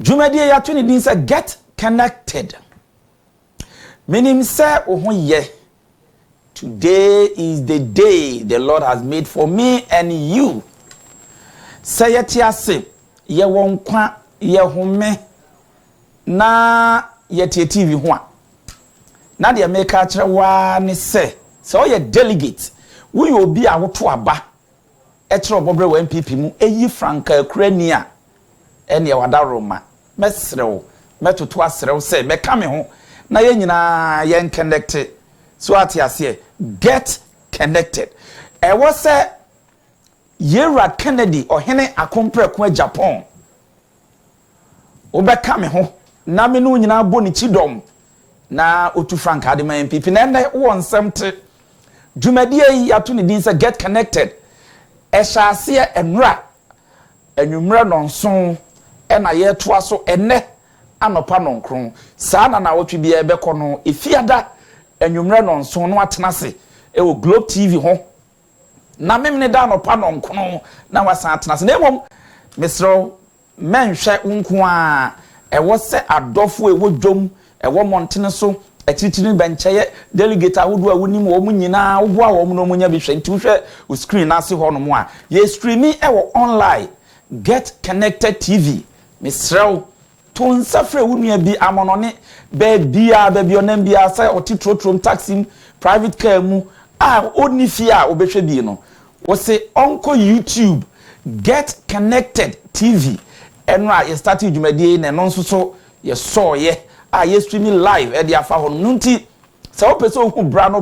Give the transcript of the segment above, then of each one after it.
Dwumadie ya 20 din say get connected. Meaning say ohoye. Today is the day the Lord has made for me and you. Say yetiase ye wonkwa ye home na yeti TV ho a. Na de make a kire wa ne say so ye delegate we obi a woto aba e kire obobre wa NPP mu eyi franka akurani a ene ye wada Roma mesrew metoto asrew say me ka me ho na ye nyina ye connected so atiase get connected. E wo say Yera Kennedy Ohene Agyapong obeka me ho na me no nyina boni chidom na otu frank adema NPP na ndai wo nsɛmte dwumadie yi ato ne din sɛ get connected ɛhyase enra enwumra nonson ɛna ye toa so ene anopa nonkron saa na wotwe bia ɛbɛkɔ no efiada enwumra nonson no atena se ɛwɔ Globe TV ho na memne da anopa nonkono na wasan atena se na emom mesro menhwɛ nko a ɛwɔ sɛ adɔfo ɛwɔ dwom ɛwɔ montene so ɛtitiri bencheye delegate ahodo a wonim wo mu nyina wo a wo mu no munya bi hwɛ nti hwɛ o screen na se ho no mo a ye streaming ɛwɔ online get connected TV mesrew to nsafre wo nua bi amonone ba onam bia sɛ otitrotrom taxi private car mu a oni fi a obehwɛ bi no wo se onko YouTube get connected TV enra ye start dwumadie na no nso so ye saw ye ye streaming live e dia afa ho no nti se wo pese ohu brano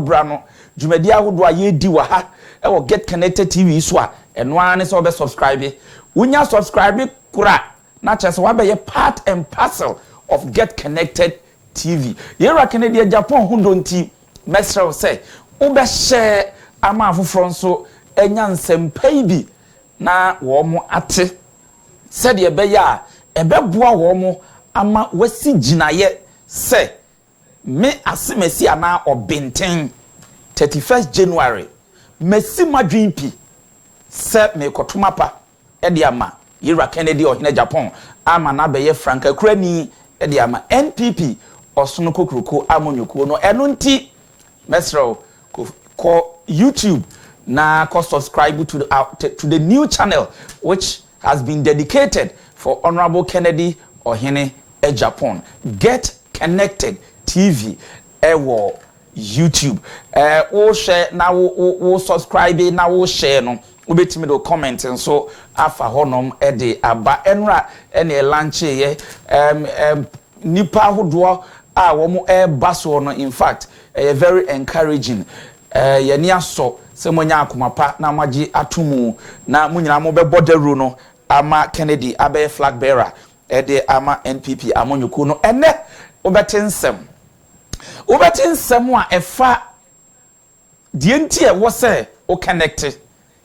dwumadie ahodo a ye di wa ha e wo get connected TV so a eno ane se obe subscribe wunya subscribe kura na chese wa be ye part and parcel of get connected TV Yera Kennedy Agyapong hundo nti mesrew say obe share ama afoforo nso enya nsɛmpai bi na wo mo ate said ye be ya ebeboa wo mo ama wasi ginaye se me asemesi ana obenten 31st January mesi madwinpi se me kotomapa e de ama Yera Kennedy Ohene Agyapong ama na be ye franka kurani e de ama NPP osono kokroko amonyoko no eno nti mesro ko YouTube na ko subscribe to the new channel which has been dedicated for Honorable Kennedy Ohene Agyapong. Get Connected TV ewo YouTube. O share na wo subscribe na wo share no. Ubetimi do comment and so afa honom e de aba enra ene launch ye nipa hodo a wo mo e baso no in fact very encouraging. Yeni aso se monya akomapa na magye atumu na munyina mo be borderu no ama Kennedy abe flag bearer de ama NPP amonyuku no ene obetensem a efa die nti e wo se o connected.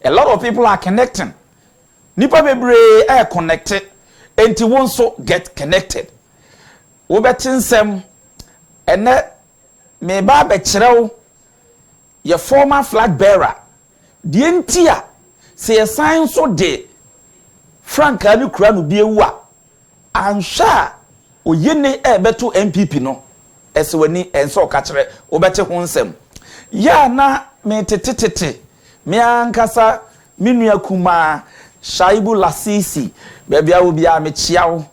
A lot of people are connecting. Nipa bebre e connected enti won so get connected. Obetensem ene me ba be kirew your former flag bearer die nti a se ye sign so de franka bi kura no bi ewu a ansha oyene beto NPP no ese wani enso ka kire obete ho nsem ya na me tetetete me ankasa minua kuma Shaibu Lasisi bebia obi a me chiawo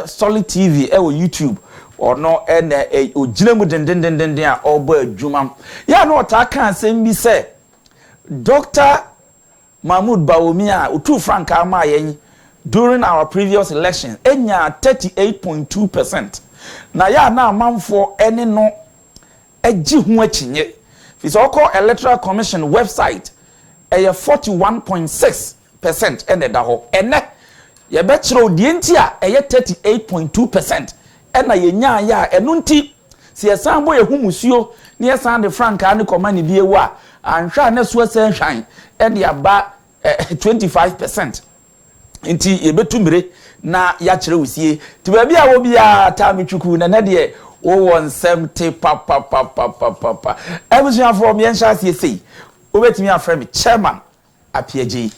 Solid TV ewo YouTube ono ene oginamu dendendenden a obo adwuma ya no otaka asem bi se Dr. Mahamudu Bawumia utu franka ama yen during our previous election enya 38.2% na ya na amanfo ene no agi hu akinye fi so call electoral commission website 41.6% ene da ho ene ye be kire odie nti a 38.2% ena yenya ya enu nti se yesambo ye humusuo ne yesan de franka ne komani bi ewu a anhwa na so asan hwan e de aba 25% nti ye betumire na ya kire wusie ti ba bia wo bia ta metwuku na de wo won semte pa ebusuafo me ensha sie sei obetimi afre me chairman apiaji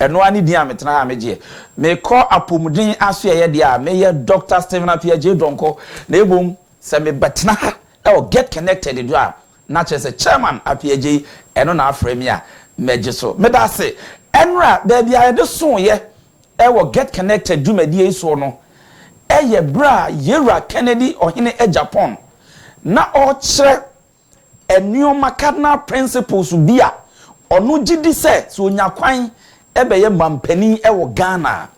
eno ani dia metena ha megye me call apomudin aso ye dia me ye Dr. Stephen Apiaje Donko na ebom se me betena ha e get connected do a na chese chairman Apiaje eno na aframe a megye so me da se enra da bia de so ye e get connected dwumadie so no eye bra yera Kennedy Ohene Agyapong na o kire enioma cardinal principles bia onu gidi se so onyakwan ebeye mampani ewo Ghana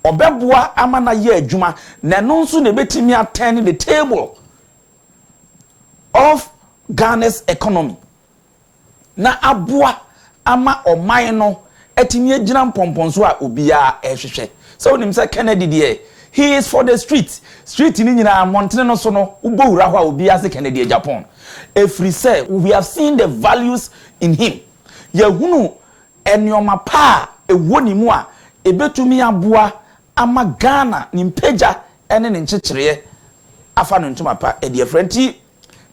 obeboa amana ye adwuma na no nso na betimi attend the table of Ghana's economy na aboa ama oman no etimi agina mpomponso a obia ehwehwe so nim say Kennedy de he is for the street ni nyina montene no so no ubowura ho a obia se Kennedy Agyapong every say we have seen the values in him yehunu enioma pa ewoni mu a ebetumi aboa ama Ghana ni mpagya ene ne nkyekere afa no ntuma pa e de frenti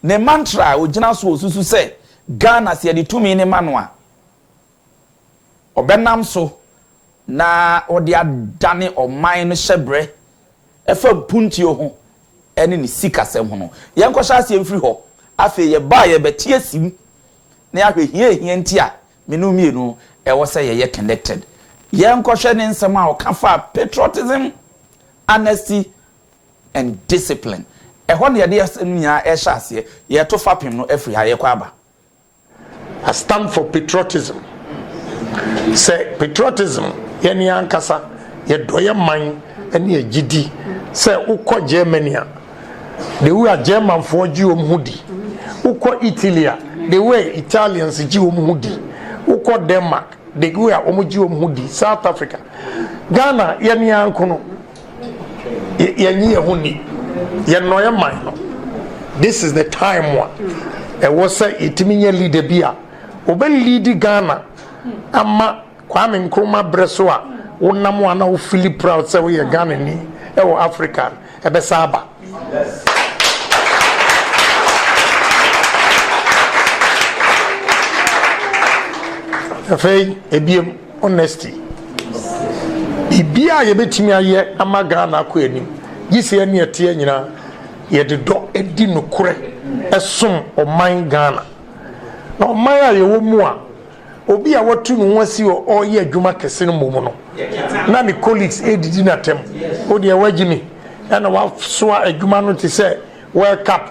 ne mantra ogina so osusu se Ghana se de tumi ne manoa obenam so na ode adane oman no hyebre efa puntio ho ene ne sikasem ho no yenkosha ase mfiri ho afa ye ba ye betie sim na ahwe hie ntia menu mienu ewo se ye connected yenkosha ne nsema o kafa patriotism, honesty and discipline ehon ye de nya e hya ase ye to fapem no afiri ha ye kwa aba. I stand for patriotism. Say patriotism yeni ankasa ye doye man ene ye gidi say ukọ Germany the way German for ji omhudi ukọ Italy the way Italians ji omhudi ukọ Denmark the way omji omhudi South Africa Ghana yeni ankono yeni ehuni ye noye man no. This is the time one e was say itiminya leader bia obe lead Ghana ama Kwame Nkrumah breso a wonam ana wo feel proud say we Ghana ni e wo Africa e be saba. Yes. Afei ebiem honesty bibia ye betimi aye ama Ghana ko anim gise ane ete nyina ye de do edi nokure esom oman Ghana na oman a ye wo mu a obi a watu no wasi o ye adwuma kese no momo no na ne colleagues edidi na tem o de wagimi na wa so adwuma no te se world cup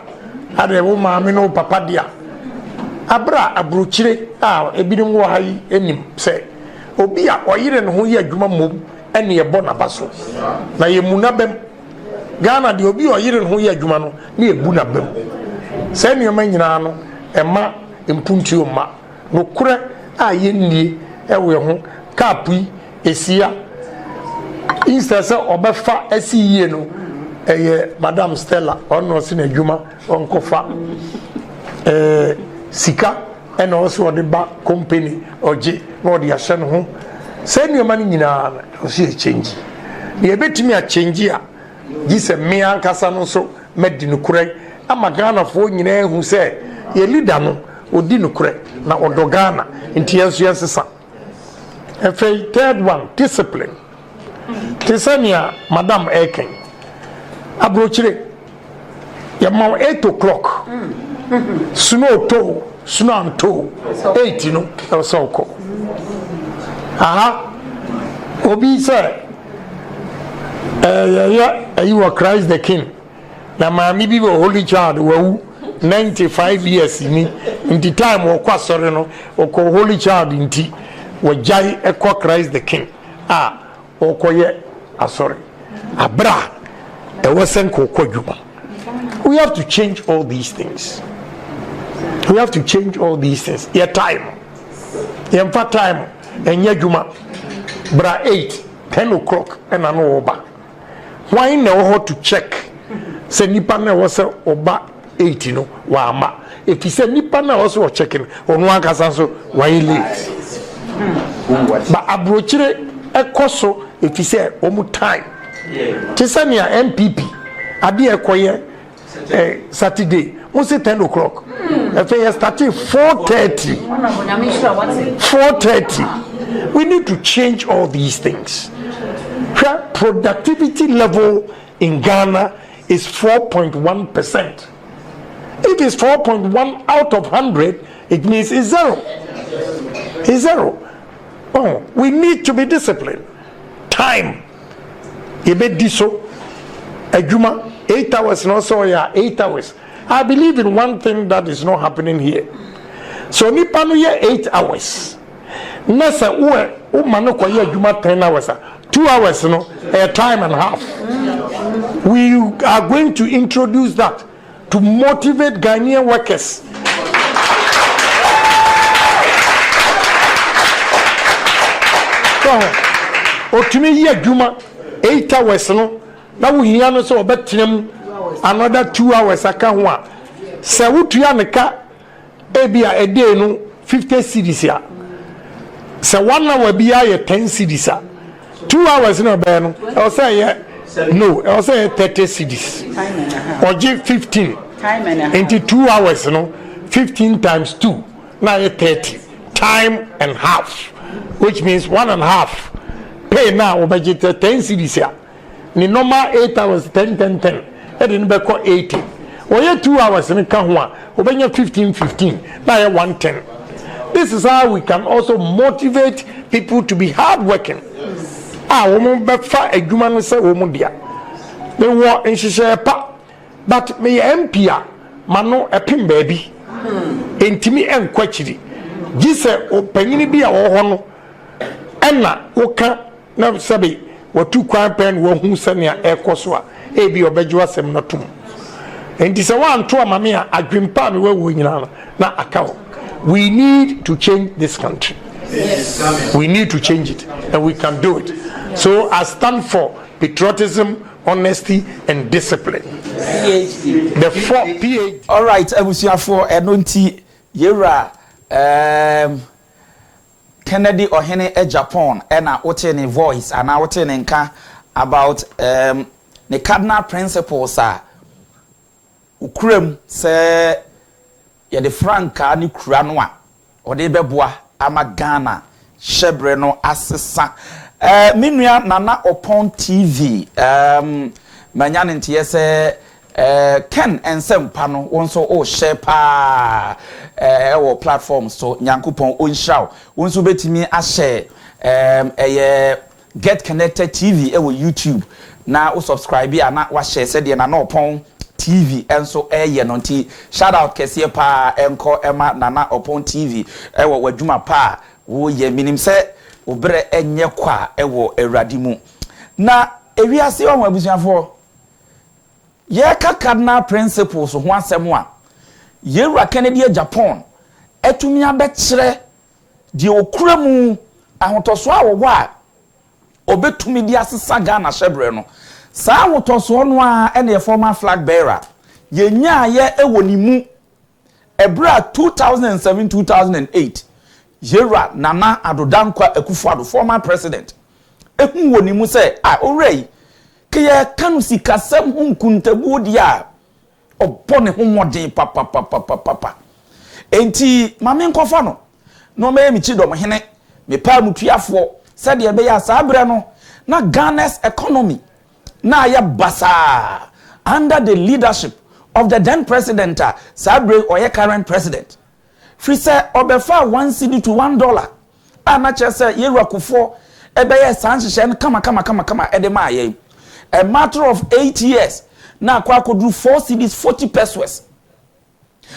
ade wo maame no papa dia abra abrochire a ebinim wo hayi enim se obi a oyire no ho ye adwuma mom ene ye bo na baso na ye munabem Ghana de obi oyire no ho ye adwuma no na ye bu na bem se ne ma nyina no ema empuntuo ma no kure a yennie ewe ho kapui esia instance obefa asiye no eye Madam Stella ono se na adwuma onkofa sika ena oso ode ba company oje na ode ahye no ho se nneoma ni nyina oso e change ne betimi a change a gise me ankasa no so medi no kurai ama Ghana fo nyina ehu se ye leader no odi no kurai na odo Ghana nti yesu yesesa efei third one discipline tisania Madam Eken abrochire ya ma 8 o'clock snow to snow to 8 no so ko aha obi say you are Christ the King na maami bi wo holy child wo 95 years ni in time wo kwa sore no ko holy child nti wo jai ekwa Christ the King o koye asore abra e wosen ko kodwuma. We have to change all these things. We have to change all these things. Your time. Your time. And your juma. Bra 8, 10 o'clock. And I know oba. Why know how to check? Say nipa na was oba 8, you know. Wama. If he said nipa na also checking. On one casanso. Why late? But abrochire ekoso. If he said omu time. Tisania NPP. Abi ekoye. Saturday, we say 10 o'clock. If you start 4:30, 4:30, We need to change all these things. Productivity level in Ghana is 4.1%. If it's 4.1 out of 100, it means it's zero. It's zero. Oh, we need to be disciplined. Time. Diso. Ajuma, 8 hours, no, so yeah, 8 hours. I believe in one thing that is not happening here. So, Nipano, 8 hours. Nasa, umano kwa ajuma 10 hours. 2 hours, no, a time and a half. We are going to introduce that to motivate Ghanaian workers. Otumi ye adwuma 8 hours no na wo hia no so obetrem another 2 hours aka ho a se wotua ne ka ebia ede no 50 cedis a se 1 hour bia ye 10 cedis a 2 hours no be no I say ye no I say 30 cedis or give 15 time and into 2 hours no 15 times 2 now ye 30 time and half, which means 1.5 pay now budget 10 cedis ya ni normal 8 hours 10 10 10 e didn't be 80 or you 2 hours in ka ho a obenya 15 now 110. This is how we can also motivate people to be hardworking. Woman be fa adwuma no se wo mu dia me wo nhihye pa but me MP a mano epim baabi entimi enkwachiri gise opanyini bi a wo ho no ena woka na sabi watu kwan pen wo hu sania ekoso a ebi obejo asem no tum enti se wan to amame a adwempa me wo nyina na akawo. We need to change this country. Yes. We need to change it, and we can do it. So I stand for patriotism, honesty, and discipline. PhD. The 4 PhD. All right, I was here for Enonti Yera Kennedy Ohene Agyapong, and I wote in voice, and I wote in nka about the cardinal principles. Ukrem say. Ya de franka ni kura no a ode beboa ama Ghana shebre no asesa minua nana upon TV manya ntie se Ken ensempa no wonso o share pa wo platform so nyankopon onhraw wonso betimi a share Get Connected TV e wo YouTube na o subscribe ana wa share se de nana upon TV and so ye no nti shout out kese pa enko ema nana upon TV ewo wadwuma pa wo ye minim se obre enye kwa ewo awrade mu na ewiase o abusuafo ye ka cardinal principles ho asem a ye wura Kennedy Agyapong etumi abekire de okura mu ahotoso awo a obetumi di asesa Ghana shebre no sa wotoso no a ene former flag bearer yenya ye ewonimu ebra 2007 2008 yera nana adodankwa Akufo-Addo former president ehun wonimu se orei ke ye kanu sikasem hunkuntabu dia obone homoden papa enti mame nkofa no me mi chidom hene me pa mutuafo se de be ya sa abre no na Ghana's economy na ya basa under the leadership of the then president Sabre or current president free say obefa 1 cedi to $1 ana chese yerakufo ebeye sanhihye kama edema ye a matter of 8 years na kwa kodru 4 cedis 40 pesos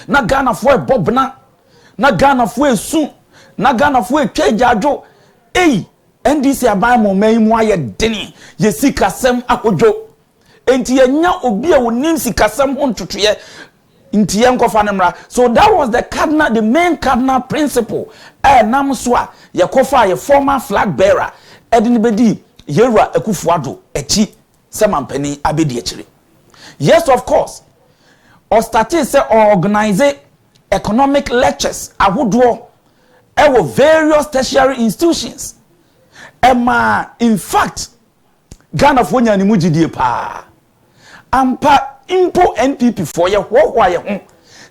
na Ghana for bobna na Ghana for esu na Ghana for etwajajo NDC abamo meimu aye deni ye sikasem akojo enti yenya obi a wonim sikasem hontotoye enti yenkofa nemra. So that was the main cardinal principle namso a yekofa ye former flag bearer edini bedi yewura Akufo-Addo echi semampani abedi echire. Yes, of course or started say organize economic lectures ahodo ewo various tertiary institutions. In fact, Ghana for nya ni mujidie pa. Ampa impo NPP for ye why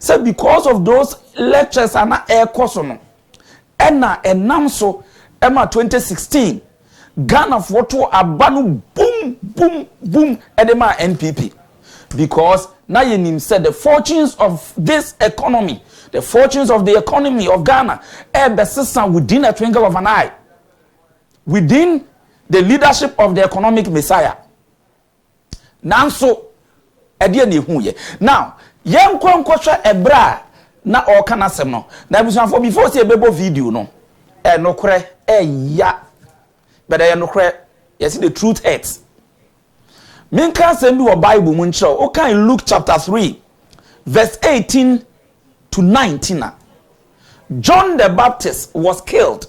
say because of those lectures and air course no. Ena enam so Emma 2016 Ghana photo abanu boom boom boom edema NPP because now you said the fortunes of this economy, the fortunes of the economy of Ghana are within a twinkle of an eye, within the leadership of the economic messiah. Now so now yen kwankosha ebra na okana sem no na busanfo before say bebo video no no kre ya but no kre you see the truth hurts. Min kan sem bi wo Bible mun kire o kan Luke chapter 3 verse 18 to 19. John the Baptist was killed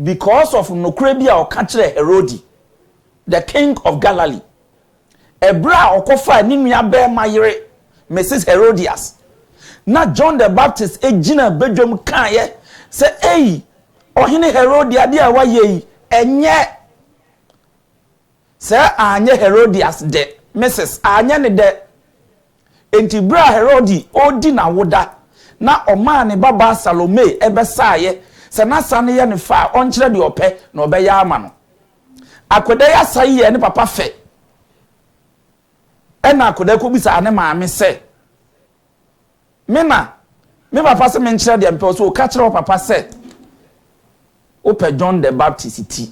because of nokrabia or kire Herod, the king of Galilee. Ebra okofa ni nua be mayere Mrs. Herodias. Na John the Baptist ejina bedwam kan ye say eh Ohene Herodia de a waye enye say anye Herodias de Mrs. anye ne de enti bra Herodi odi na woda na oma ne baba Salome ebesaye se na sane ye ne fa onkyere de ope na obeya ama no akoda ya sai ye ne papa fe ena akoda ko bisa ane maame se me papa se me nkyere de mpe so o ka kire papa se ope John the Baptist ti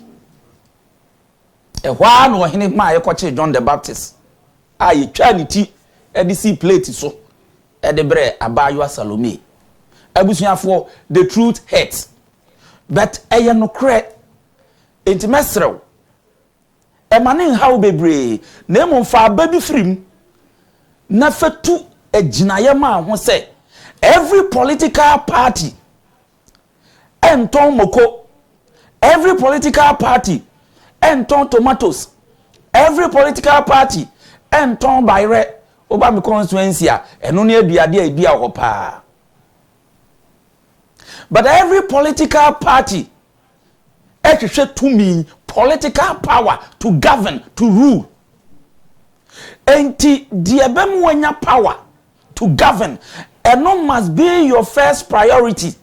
ehwa no Ohene ma ye koche John the Baptist ayi twa ni ti edisi plate so edebre abayo Salome abusuafo the truth hurts but eye no kre intimesrew emanin how bebre na emfa baby frim na fetu ejinaye ma ho se every political party enton moko, every political party enton tomatoes, every political party enton bayre oba me constituency a eno ne aduade a dia ho pa. But every political party ehwehwe to me political power to govern, to rule. Enti diebem wanya power to govern, and no must be your first priority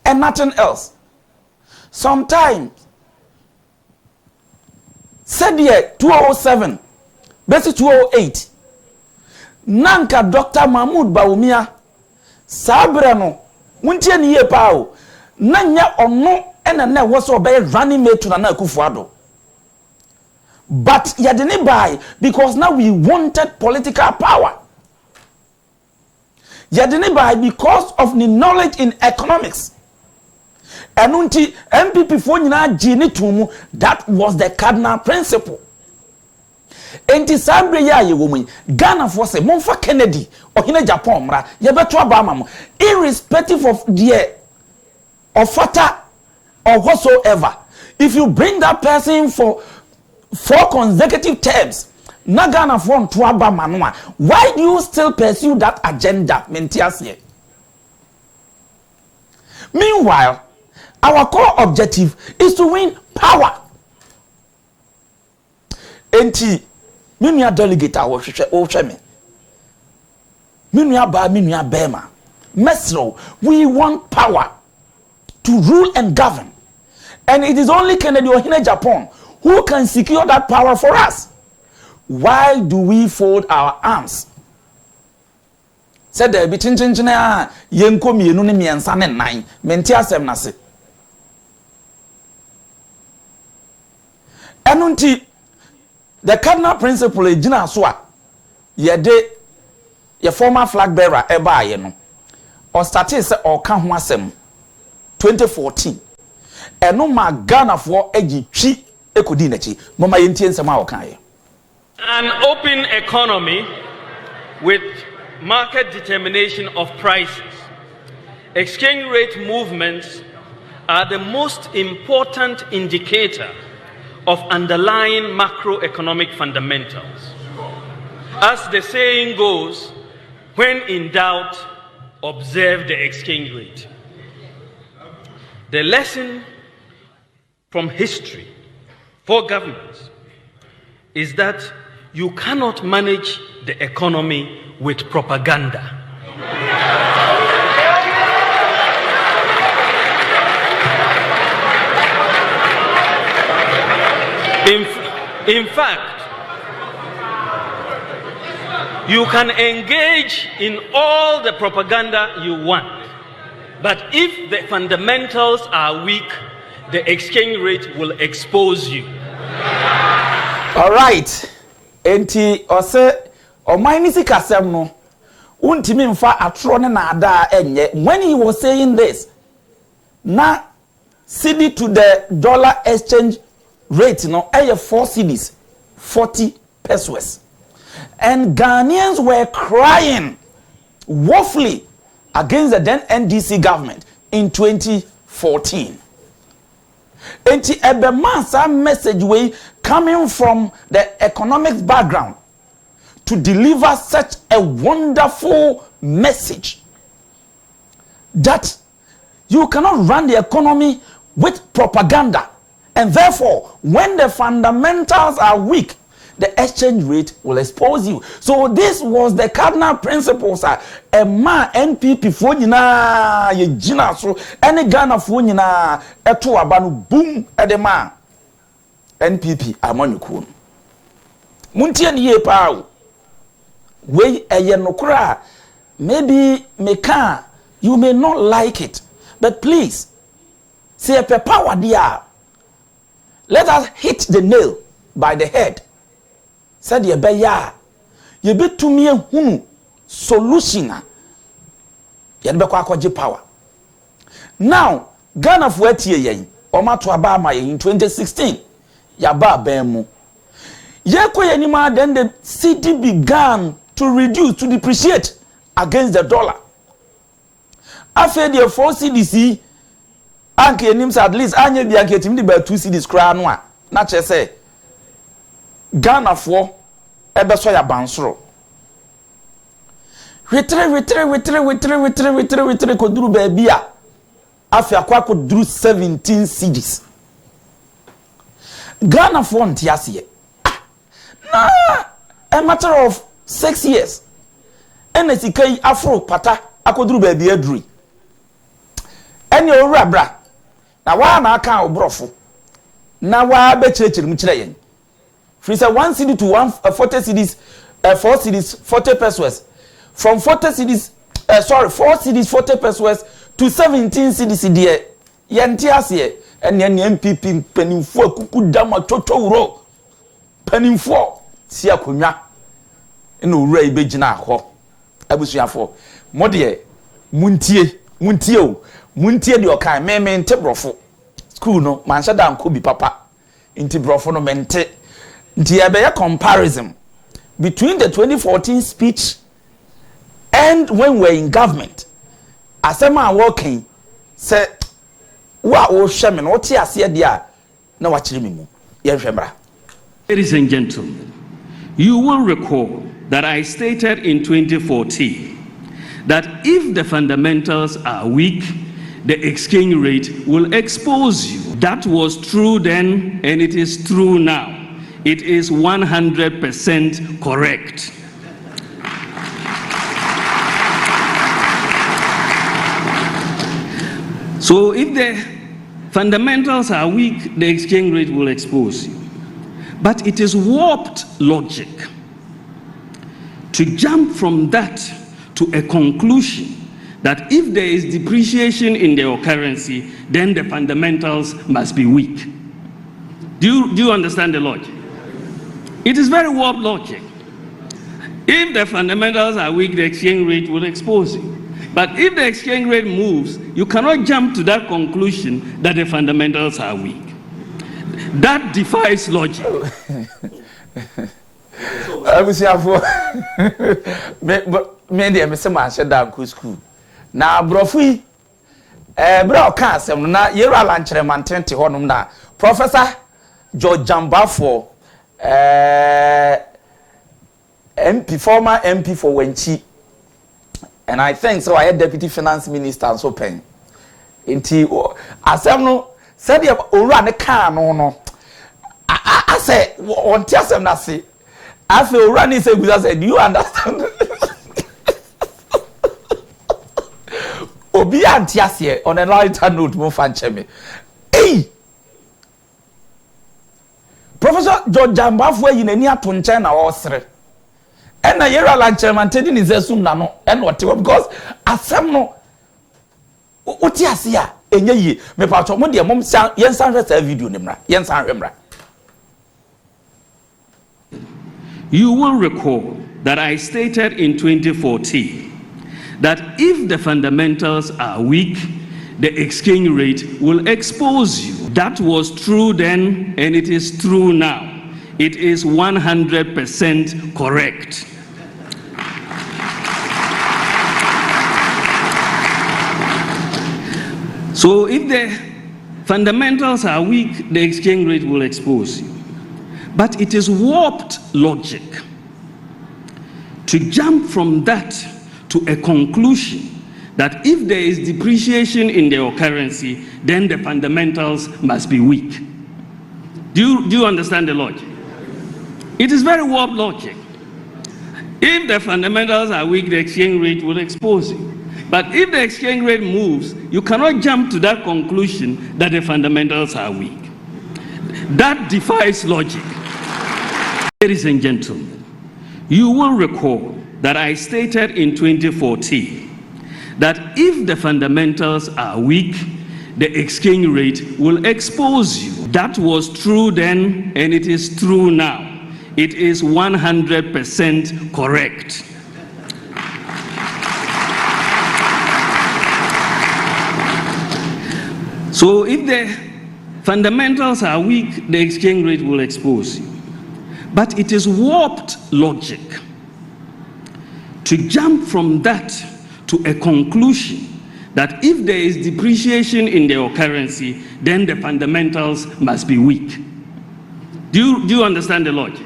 and nothing else. Sometimes said here 207 basi 208 nanka Dr. Mahamudu Bawumia sabre no wuntie ne ye pa o nanya ono ena na wo so be running mate to na Akufo-Addo. But yadeni buy because now we wanted political power. Yadeni buy because of the knowledge in economics. Enunti NPP for nyina gini tumu, that was the cardinal principle. Enti sabre ya ye womu Ghana for say monfa Kennedy Ohene Agyapong mra ye beto abama mo irrespective of the offer or whatsoever. If you bring that person for 4 consecutive terms, na Ghana for to abama no, why do you still pursue that agenda? Mentiasie. Meanwhile, our core objective is to win power. Enti minua delegate awo hwehwe me minua ba minua bema mesro, we want power to rule and govern, and it is only Kennedy Agyapong who can secure that power for us. Why do we fold our arms? Said there be chinchinchina yenko mienu ne miensa ne nan menti asem na se enunti the cardinal principle ejina so a ye de your former flag bearer eba ye no or started say or ka ho asem 2014 eno ma Ghana for egi twi ekodi na chi mama ye ntie nsem a okan ye. An open economy with market determination of prices, exchange rate movements are the most important indicator of underlying macroeconomic fundamentals. As the saying goes, when in doubt, observe the exchange rate. The lesson from history for governments is that you cannot manage the economy with propaganda. In fact, you can engage in all the propaganda you want, but if the fundamentals are weak, the exchange rate will expose you. All right. Enti ose o mainisi kasem no untimi mfa atro ne na ada enye. When he was saying this, na cedi to the dollar exchange rate no 4 cedis 40 pesos, and Ghanaians were crying woefully against the then NDC government in 2014. Enti ebema message way coming from the economics background to deliver such a wonderful message that you cannot run the economy with propaganda, and therefore when the fundamentals are weak, the exchange rate will expose you. So this was the cardinal principles. A man NPP for nyina ye gina so any Ghana for nyina eto abanu boom edema NPP amanyuku. Muntie ne ye pa o. We eye nokra, maybe meka you may not like it, but please say a power dia. Let us hit the nail by the head. Said ye be ya ye be to me hunu solution ye be kwa akwaje power. Now Ghana for etie yen omato aba ma in 2016 ya ba ban mu ye koye ni ma, then the city began to reduce, to depreciate against the dollar. After the 4 CDC anke nims at least anye bi anke tim di ba 2 cedis kra no a na che say Ghana for ebeso ya bansoro. Retre koduru baby a afi akwa koduru 17 cedis. Ghana for ntiase na a matter of 6 years NSK afro pata akoduru baby aduri eni owura bra na wa na aka obrofo na wa be chirechiri mu kire yen. From 1 cedi to 40 cedis, 4 cedis 40 pesos. From 40 cedis, 4 cedis 40 pesos to 17 cedis there. Yantiase and yan MPP penimfo kuku dama toto uro penimfo si akonya eno ura ibegina ho abusuafo modie muntie de okan me nte brofo school no manhya da nko bi papa nti brofo no mente. There be a comparison between the 2014 speech and when we're in government. As a man walking, say, "What was shaman? What you see there? No, watch me. Yes, remember." Ladies and gentlemen, you will recall that I stated in 2014 that if the fundamentals are weak, the exchange rate will expose you. That was true then, and it is true now. It is 100% correct. So if the fundamentals are weak, the exchange rate will expose you. But it is warped logic to jump from that to a conclusion that if there is depreciation in your currency, then the fundamentals must be weak. Do you understand the logic? It is very warped logic. If the fundamentals are weak, the exchange rate will expose you. But if the exchange rate moves, you cannot jump to that conclusion that the fundamentals are weak. That defies logic. Na brofi bro ka asem na yera lanchere mantente honum na Professor George Jambafo MP, former MP for Wenchi, and I think so I had Deputy Finance Minister so pen inti asem no said you ora ne car no I say on tiasem na say I feel running say good. I said, do you understand? Obi antiasie on a lighter note mo fan cheme. Hey! Professor George Jambafo yi nani ato nchen na osre and na yera la chairman tedi ni zesum na no and what because asem no uti ase a enye yi me pa to mo de mom yen san hwesa video ni mra yen san hwemra. You will recall that I stated in 2014 that if the fundamentals are weak, the exchange rate will expose you. That was true then, and it is true now. It is 100% correct. So if the fundamentals are weak, the exchange rate will expose you. But it is warped logic to jump from that to a conclusion that if there is depreciation in your currency, then the fundamentals must be weak. Do you understand the logic? It is very warped logic. If the fundamentals are weak, the exchange rate will expose you. But if the exchange rate moves, you cannot jump to that conclusion that the fundamentals are weak. That defies logic. Ladies and gentlemen, you will recall that I stated in 2014 that if the fundamentals are weak, the exchange rate will expose you. That was true then, and it is true now. It is 100% correct. So if the fundamentals are weak, the exchange rate will expose you. But it is warped logic to jump from that to a conclusion that if there is depreciation in your currency, then the fundamentals must be weak. Do you understand the logic?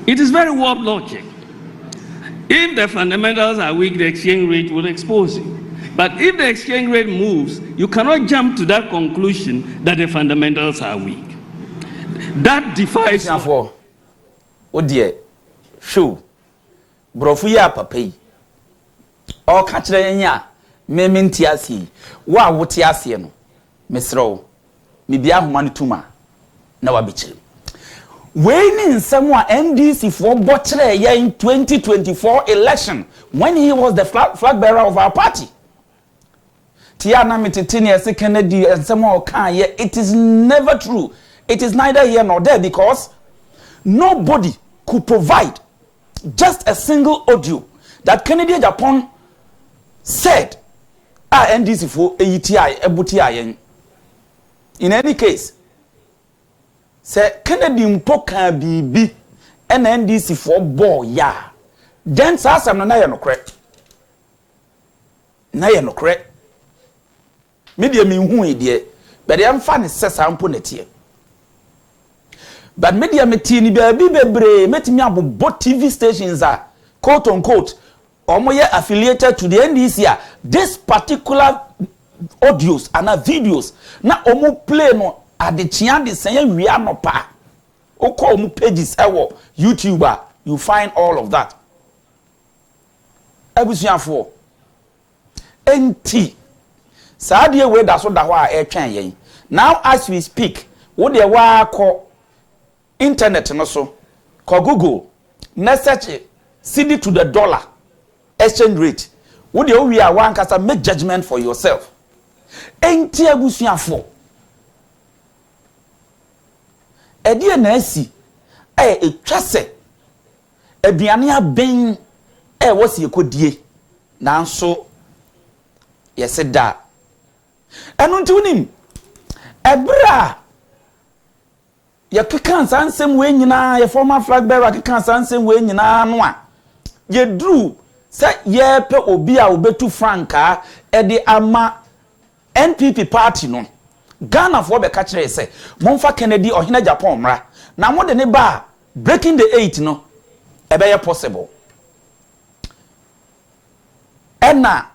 It is very warped logic. If the fundamentals are weak, the exchange rate will expose you. But if the exchange rate moves, you cannot jump to that conclusion that the fundamentals are weak. That defies... Oh dear, show. Brofuya papai. O kachire nya me mentiasi. Wa wotiasi no. Mesro. Me bia homa no tuma na wabechire. We ni nsem a NDC for bochire in 2024 election when he was the flag bearer of our party. Tiana mititini ese Kennedy nsem o kan ye, it is never true. It is neither here nor there because nobody could provide just a single audio that Kennedy Agyapong said NDC for AETI ebuti. In any case, say Kennedy mpoka bibi NDC for boy ya. Then sasam na ye no correct. Na ye no correct. Media mi hu ide, but am fa ne sesa mpo netie. But media metini baby bebre metimi abobbo TV stations are quote unquote omoye affiliated to the NDC. This particular audios and videos na omo play no adechia de sen wi anopa. Oko omo pages ewo YouTuber, you find all of that. Ebusuafo enti saadie we da so da ho a etwen yen. Now as we speak, wo de wa ko internet no so ko Google na search CD to the dollar exchange rate. What you we are one kasa make judgment for yourself. Enti abusuafo edi na asi etwase aduane aben wosi ekodie nanso yese da enu nti unim ebra ya keka sansem we nyina ya former flag bearer keka sansem we nyina no a ye dru se ye pe obi a obetu franka ede ama NPP Party no Ghana for be catch say monfa Kennedy Ohene Agyapong mra na mo de ne ba breaking the 8 no e be possible ena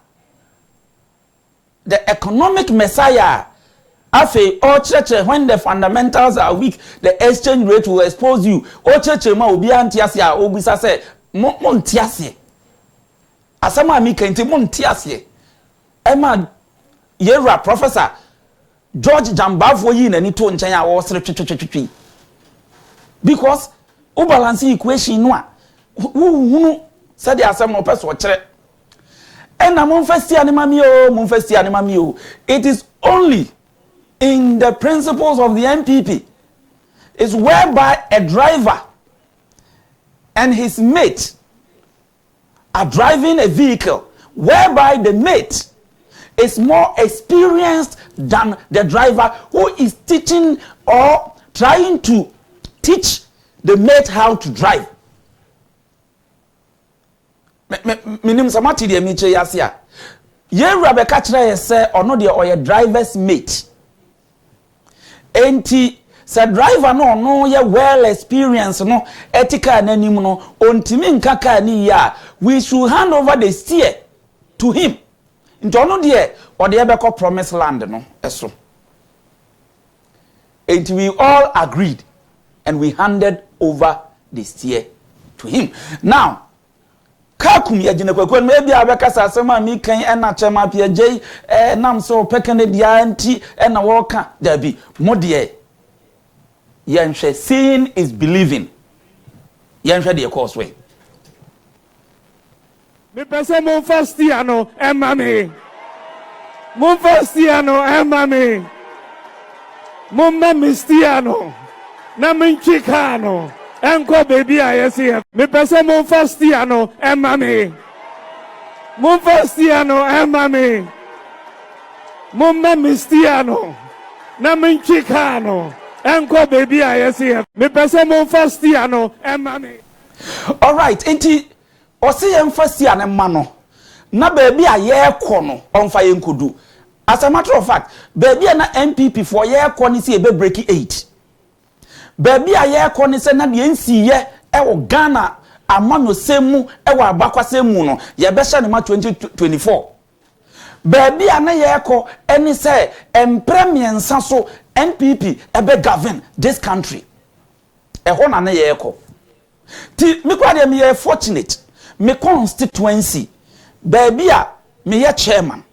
the economic messiah afe o church when the fundamentals are weak the exchange rate will expose you o church ma obi antiase a obisa say mo ntiase asama mi kenti mo ntiase ema yera professor George Jambafo yi nani to nchen a wo sere twetwetwetwe because o balance equation no a hunu said the asem no person kire and na monfesti anima mi o it is only in the principles of the NPP is whereby a driver and his mate are driving a vehicle whereby the mate is more experienced than the driver who is teaching or trying to teach the mate how to drive. Minim samati de mi che yasia. Ye rabe ka kire ye say ono de oye driver's mate. Enti se driver no ye well experienced no ethical nanim no ontimi nkaka ni ya we should hand over the steer to him. Nti ono de o de be ko promised land no eso. Enti we all agreed and we handed over the steer to him. Now kakum ya jine kwekwen maybe abekasa asema mi kan ena chema pia jey nam so pe Kennedy anti ena woka dabi modie yenhwe seeing is believing yenhwe de course way me pese mon fastiano emami mon fastiano emami mon memistiano na minchikano enko baby ayesi me pese mon fastiano emami mon fastiano emami mon memistiano na minchikano enko baby ayesi me pese mon fastiano emami. All right, enti osi emfastiano mano na baby aye kono onfa yenkodu. As a matter of fact, baby na NPP for ye kono si ebe break 8. Baby aye kono se na de nsi ye ewo Ghana amano semu ewo abakwasemu no ye be hye ne ma 2024. Baby ana ye ko eni se empremiensa so NPP ebe govern this country. Eho na ye ko. Ti me kwa de me ye fortunate me constituency baby a me ye chairman.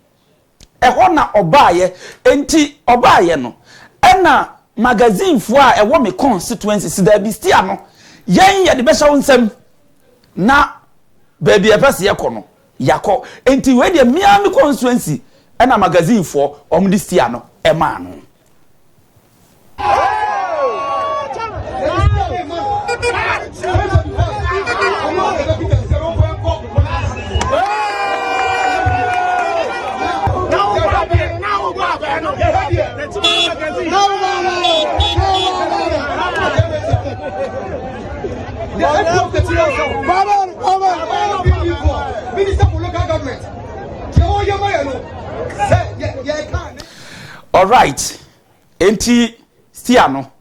Eho na obaye enti obaye no ena magazine fo a ewo me constituency si da bi stia no yen ye de be sha wonsem na baby epese ye ko no yakọ enti we de mia me constituency ena magazine fo omdi stia no e ma no All right, enti stiano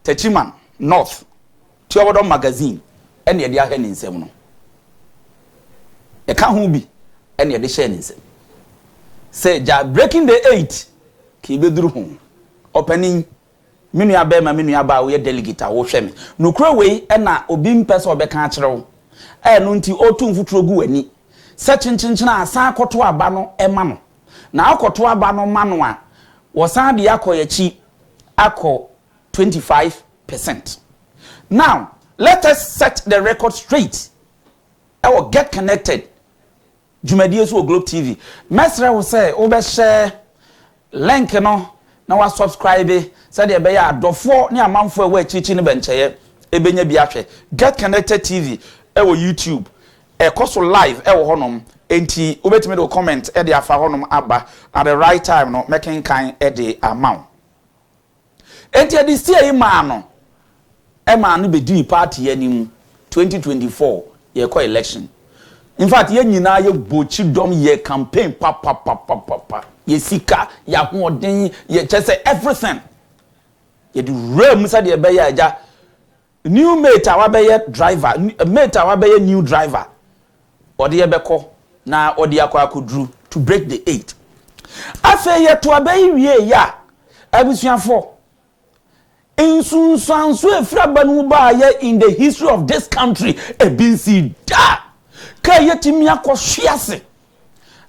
Techiman North Tiowodon magazine ene ye de ahwe ni nsem no e ka ho bi ene ye de share ni nsem say ja breaking the 8 ki beduru ho opening menu abema menu aba wo ye delegate wo hwe me no kura we na obi mpese obeka a kire wo no nti otu mfuturo gu ani se chinchinchina asa akoto aba no ema no na akoto aba no ma no a wosan de akoyachi ako 25%. Now let us set the record straight. I will get connected. Jumadi so Globe TV. Mesra will say obe share link no na wa subscribe said e be ya adofo ne amanfo e wa chichi ne bencheye e benya bi ahwe. Get Connected TV e wo YouTube e koso live e wo honom enti obetime do comment e de afa honom aba at the right time no making kind e de amount enti e de see ma no e ma no be di party anim 2024 ye ko election. In fact ye nyina ye bochi dom ye campaign pa ye sika ya hoden ye chese everything ye di ram sa de be ya aja new mate awa be ye driver mate awa be ye new driver ode ye beko na ode akwadru to break the 8 afa ye to abai wie ya abusuafo insunsanso efrabanu ba ye in the history of this country ebinsi da ka yetimi akohwiase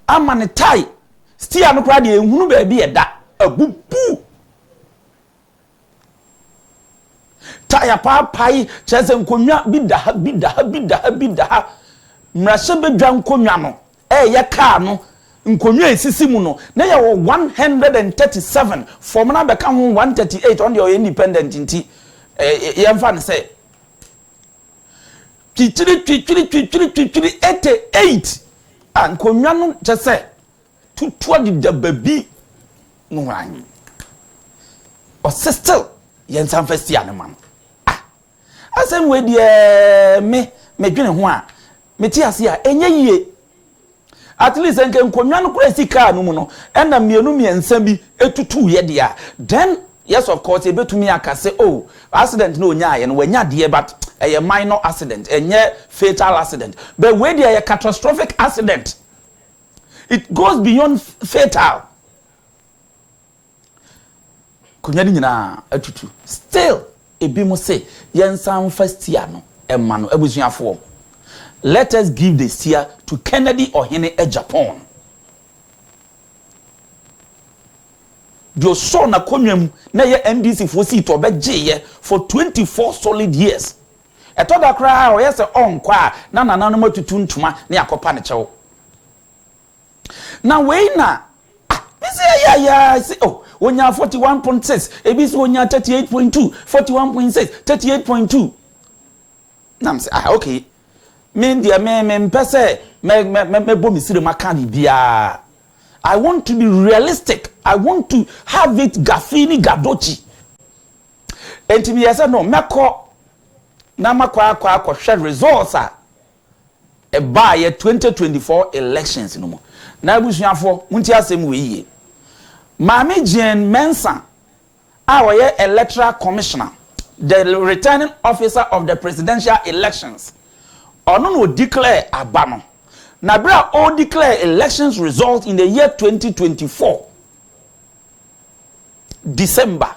amane tai stia no kra de ehunu ba bi eda abubu taya papai chese nkonwa bidaha mrashe bedwa nkonwa no ye ka no nkonwa esisi mu no na ye 137 form na beka ho 138 on the independent nti ye mfa ne say twitwiri 88 nkonwa no chese tutua di baby no wan o still yen san festia ne man asem we de me dwene ho a meti ase a enye yie at least enke nkonwa no kura sika no mu no ena mienu miensa bi etutu ye de a then yes of course e betumi akase oh accident no nya ye no wanya de but a minor accident enye fatal accident but we de a catastrophic accident, it goes beyond fatal. Kunyadi nyina atutu still ebi mo say yensan first year no emma no abusuafo. Let us give this year to Kennedy Ohene Agyapong. Dio so na konwam na ye NDC for seat obegye for 24 solid years. Etoda kra o yese onkwa na nana no matutu ntuma na yakopa ne chewo. Na we na say oh onya 41.6 ebisi onya 38.2 41.6 38.2 nam say okay me dia me mpese me bomi sire maka bia. I want to be realistic. I want to have it gafini gadochi. Enti me say no meko na makwa share results e ba ye 2024 elections no mo na abusuafo munti asem we yie. Mami Jane Mensa, our electoral commissioner, the returning officer of the presidential elections, no declare abano. Nabra all declare elections results in the year 2024, December.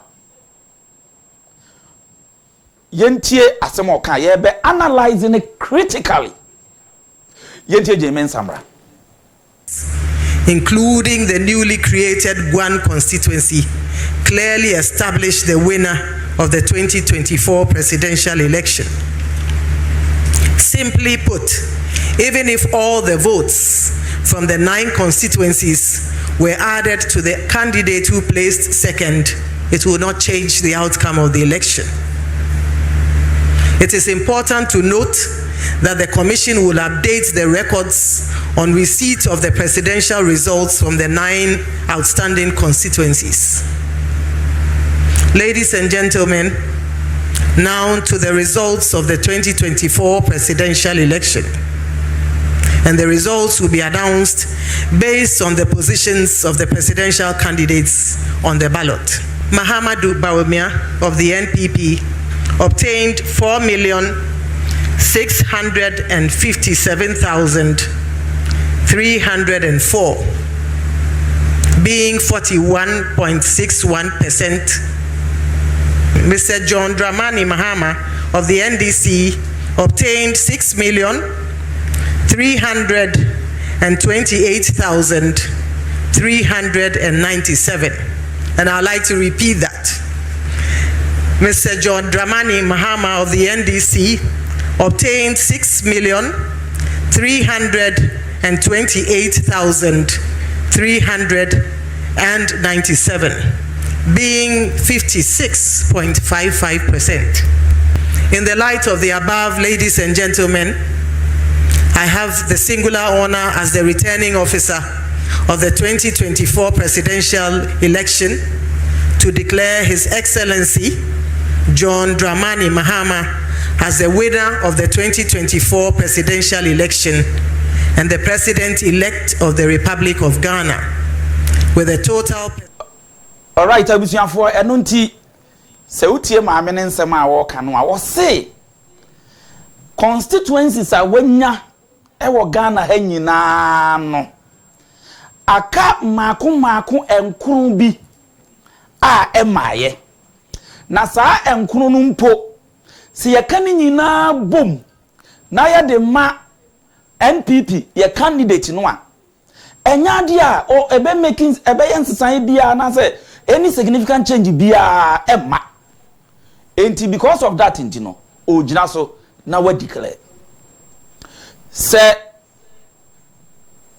Yentie asemoka yebe analyzing it critically. Yentie Jane Mensa. Including the newly created Guan constituency, clearly established the winner of the 2024 presidential election. Simply put, even if all the votes from the 9 constituencies were added to the candidate who placed second, it will not change the outcome of the election. It is important to note that the Commission will update the records on receipt of the presidential results from the 9 outstanding constituencies. Ladies and gentlemen, now to the results of the 2024 presidential election. And the results will be announced based on the positions of the presidential candidates on the ballot. Mahamudu Bawumia of the NPP obtained 4,657,304, being 41.61%. Mr. John Dramani Mahama of the NDC obtained 6,328,397. And I'd like to repeat that. Mr. John Dramani Mahama of the NDC obtained 6,328,397, being 56.55%. In the light of the above, ladies and gentlemen, I have the singular honor as the returning officer of the 2024 presidential election to declare His Excellency John Dramani Mahama as the winner of the 2024 presidential election and the president-elect of the Republic of Ghana with a total... All right, abusuafo enunti se utie maame ne nsem a wo ka no a wo se constituencies a wanya e wo Ghana ha nyina no aka mako enkuru bi a emaye na saa enkuru no mpo se ye ka ni nyina bom na ye de ma NPP ye candidate no a enya de a o ebe making ebe yensesan bia na se any significant change bia emma enti because of that intino ogina so na we declare se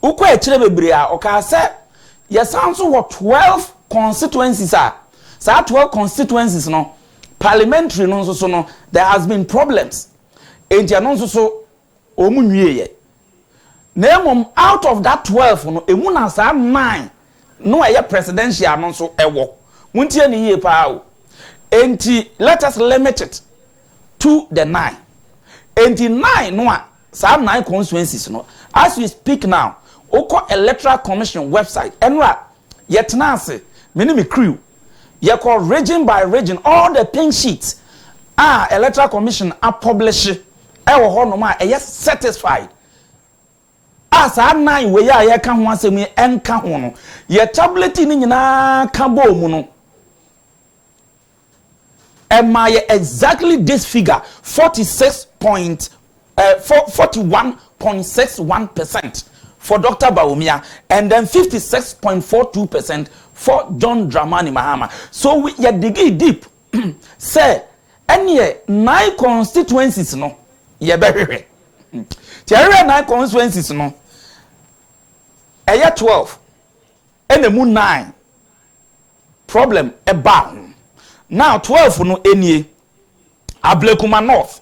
ukwa echire bebre a oka se yesanso what 12 constituencies are sa 12 constituencies no parliamentary no so no there has been problems enti anonso so omunwie ye na out of that 12 no emu na sa 9 no eye presidential no so ewo muntie ni ye pa o enti let us limit it to the 9 enti 9 no a sa 9 constituencies no as we speak now oko electoral commission website enra yetnase me crew ye call region by region all the pink sheets electoral commission are publish ewo ho no ma eye satisfied as a 9 we ya ye ka ho asemi enka ho no ye tablet ni nyina ka bo mu no exactly this figure 41.61% for Dr. Bawumia and then 56.42% for John Dramani Mahama. So we dig deep. Say any 9 constituencies no ye very there 9 constituencies no 12 and the moon 9 problem about now 12 no enie Ablekuma North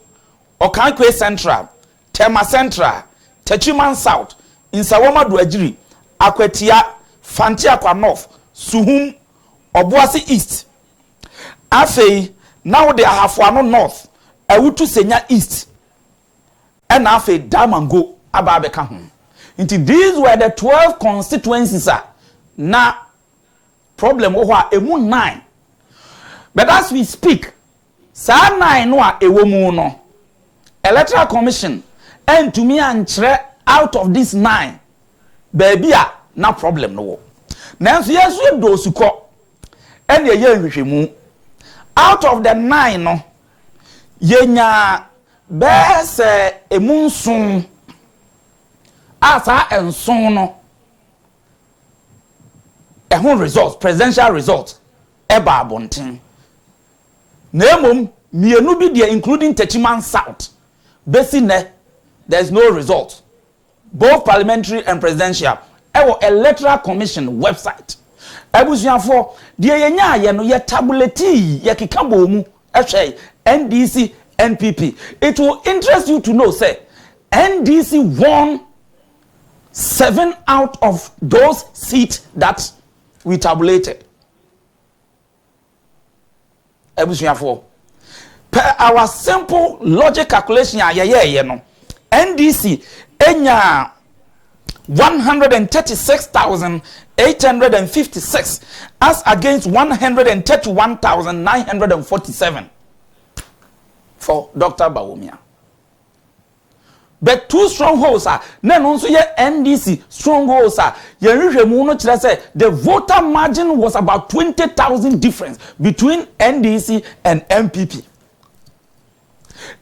Okankwe Central Tema Central Techiman South Insawoma Duajiri Akwetia Fantiakwa North Suhum Obuasi East Afei now they are Hafuano North Ewutu Senya East and Afei Damango Ababeka home. Into these were the 12 constituencies na problem owa emu 9. But as we speak, sa 9 no a ewo mu no electoral commission and to me and out of this 9 baby na problem no. Nanso yesu do suko and ye nhwehwemu out of the 9 no yenya bese emunsun asa enson no ehun results presidential results eba abonten nemom mienu bi dia including Techiman South basically there is no result both parliamentary and presidential ewo electoral commission website ebusuafo dia yenya ye no ye tabuleti ye kikabo mu ehwe NDC NPP. It will interest you to know say NDC won 7 out of those seats that we tabulated. Ebusuafo per our simple logic calculation NDC enya 136,856 as against 131,947 for Dr. Bawumia. But 2 strongholds are then also NDC strongholds are the voter margin was about 20,000 difference between NDC and MPP.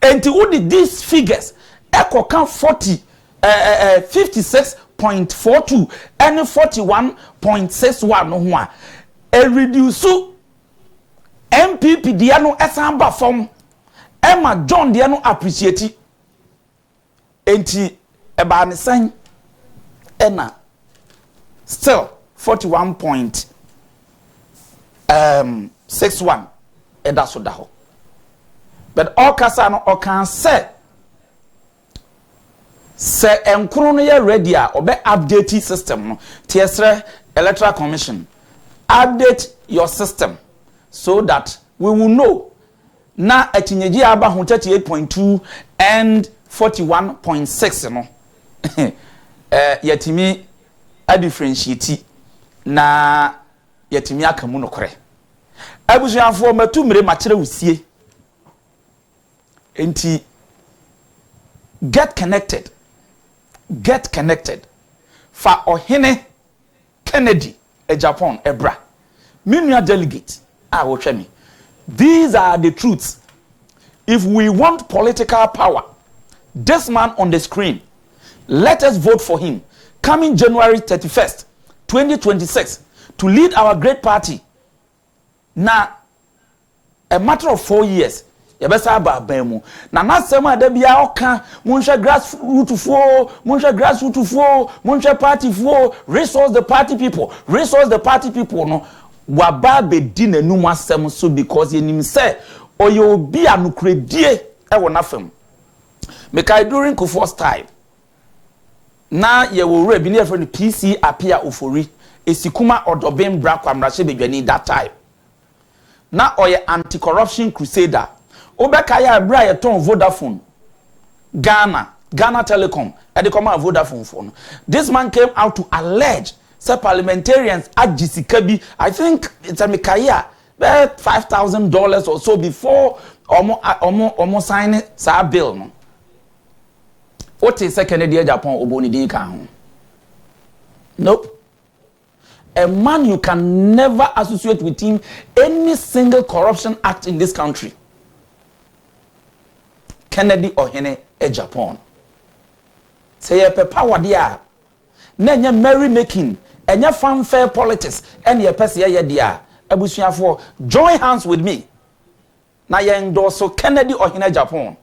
And to these figures, echo count 56.42 and 41.61 no a reduce MPP diano esamba from Emma John diano appreciate enti eba ne san ena still 41.61 eda so da ho but all kasa no o kan say enkuru no ye ready a obe update system no tiesre electoral commission update your system so that we will know na atinyeji aba ho 38.2 and 41.6 no yatimi a differentiate na yatimi akamu no kore abusuafo matumire makire wusie enti get connected fa Ohene Kennedy Agyapong ebra minua delegate wo hwe me. These are the truths. If we want political power, this man on the screen, let us vote for him coming January 31st 2026 to lead our great party. Now a matter of 4 years yebesa aba mu na nasema da bia oka munhwe grassroots fo munhwe party fo resource the party people no waba be di nanum asem so because yenim say oyo obi anukredie e wona fam mekai during Kufuor's time na ye wo wura bi ne friend PC apia ofori esikuma odobem bra kwamrahye bedwani that time na oye anti-corruption crusader obeka ya bra ye ton Vodafone Ghana Telecom e dey come out Vodafone phone. This man came out to allege say parliamentarians ajisika bi I think it's a mikaya $5,000 or so before omo sign sa bill no. What is Kennedy Agyapong oboni din ka ho? Nope. A man you can never associate with him any single corruption act in this country. Kennedy Ohene Agyapong. Say ye power dia. Na nya merry making, enya fanfare politics, and ye pese ye dia. Abusuafo, join hands with me. Na ye endorse Kennedy Ohene Agyapong.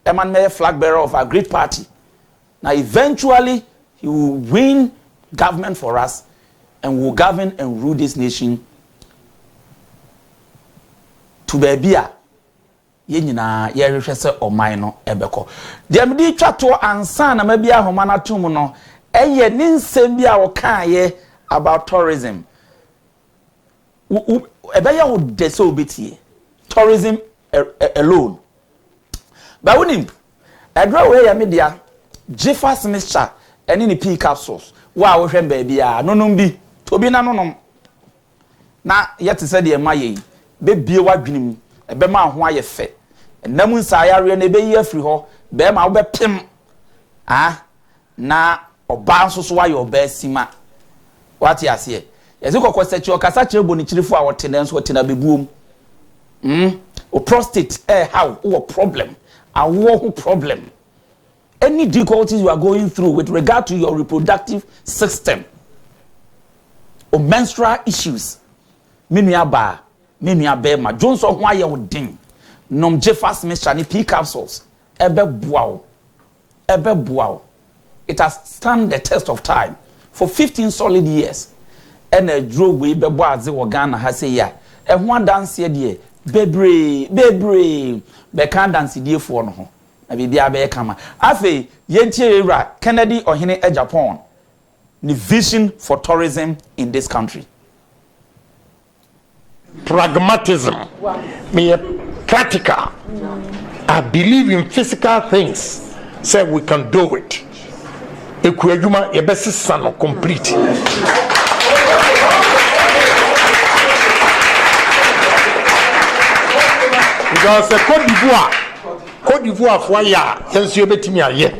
A man may flag bearer of a great party. Now eventually he will win government for us and will govern and rule this nation to bebia ye nyina ye hwehwe se oman no ebeko de me di twato ansa na mabia homa na tum no eye ni nsem bia wo kan ye about tourism ebeye wo de so obetie tourism alone ba wonim edro we ya media Jeffers mixture eni ni pea capsules wa wo hwem ba bia nonom bi tobi na nonom na yete se de maye be bie wadwenem ebe ma ho aye fe enam nsa yare na ebe yi afri ho be ma wo be pem na oba nso so aye oba sima wati ase yezi kokko sechi okasa chebo ni chirifo a wote na nso wote na bebuom o prostate how o problem awo ho problem. Any difficulties you are going through with regard to your reproductive system or menstrual issues, minua ba ma Johnson ho aye odin nom Jeffers mixture ni pea capsules ebe buawo it has stand the test of time for 15 solid years and a drove we be boaze wo Ghana ha say ya e ho dance de bebre be kan dance die fo no ho na bibia be kama afi yentie ra Kennedy Ohene Agyapong the vision for tourism in this country. Pragmatism. Me practical. I believe in physical things. Say we can do it. Ekuaduma yebesi sano complete. Because Côte d'Ivoire for ya yensu yebetimi aye.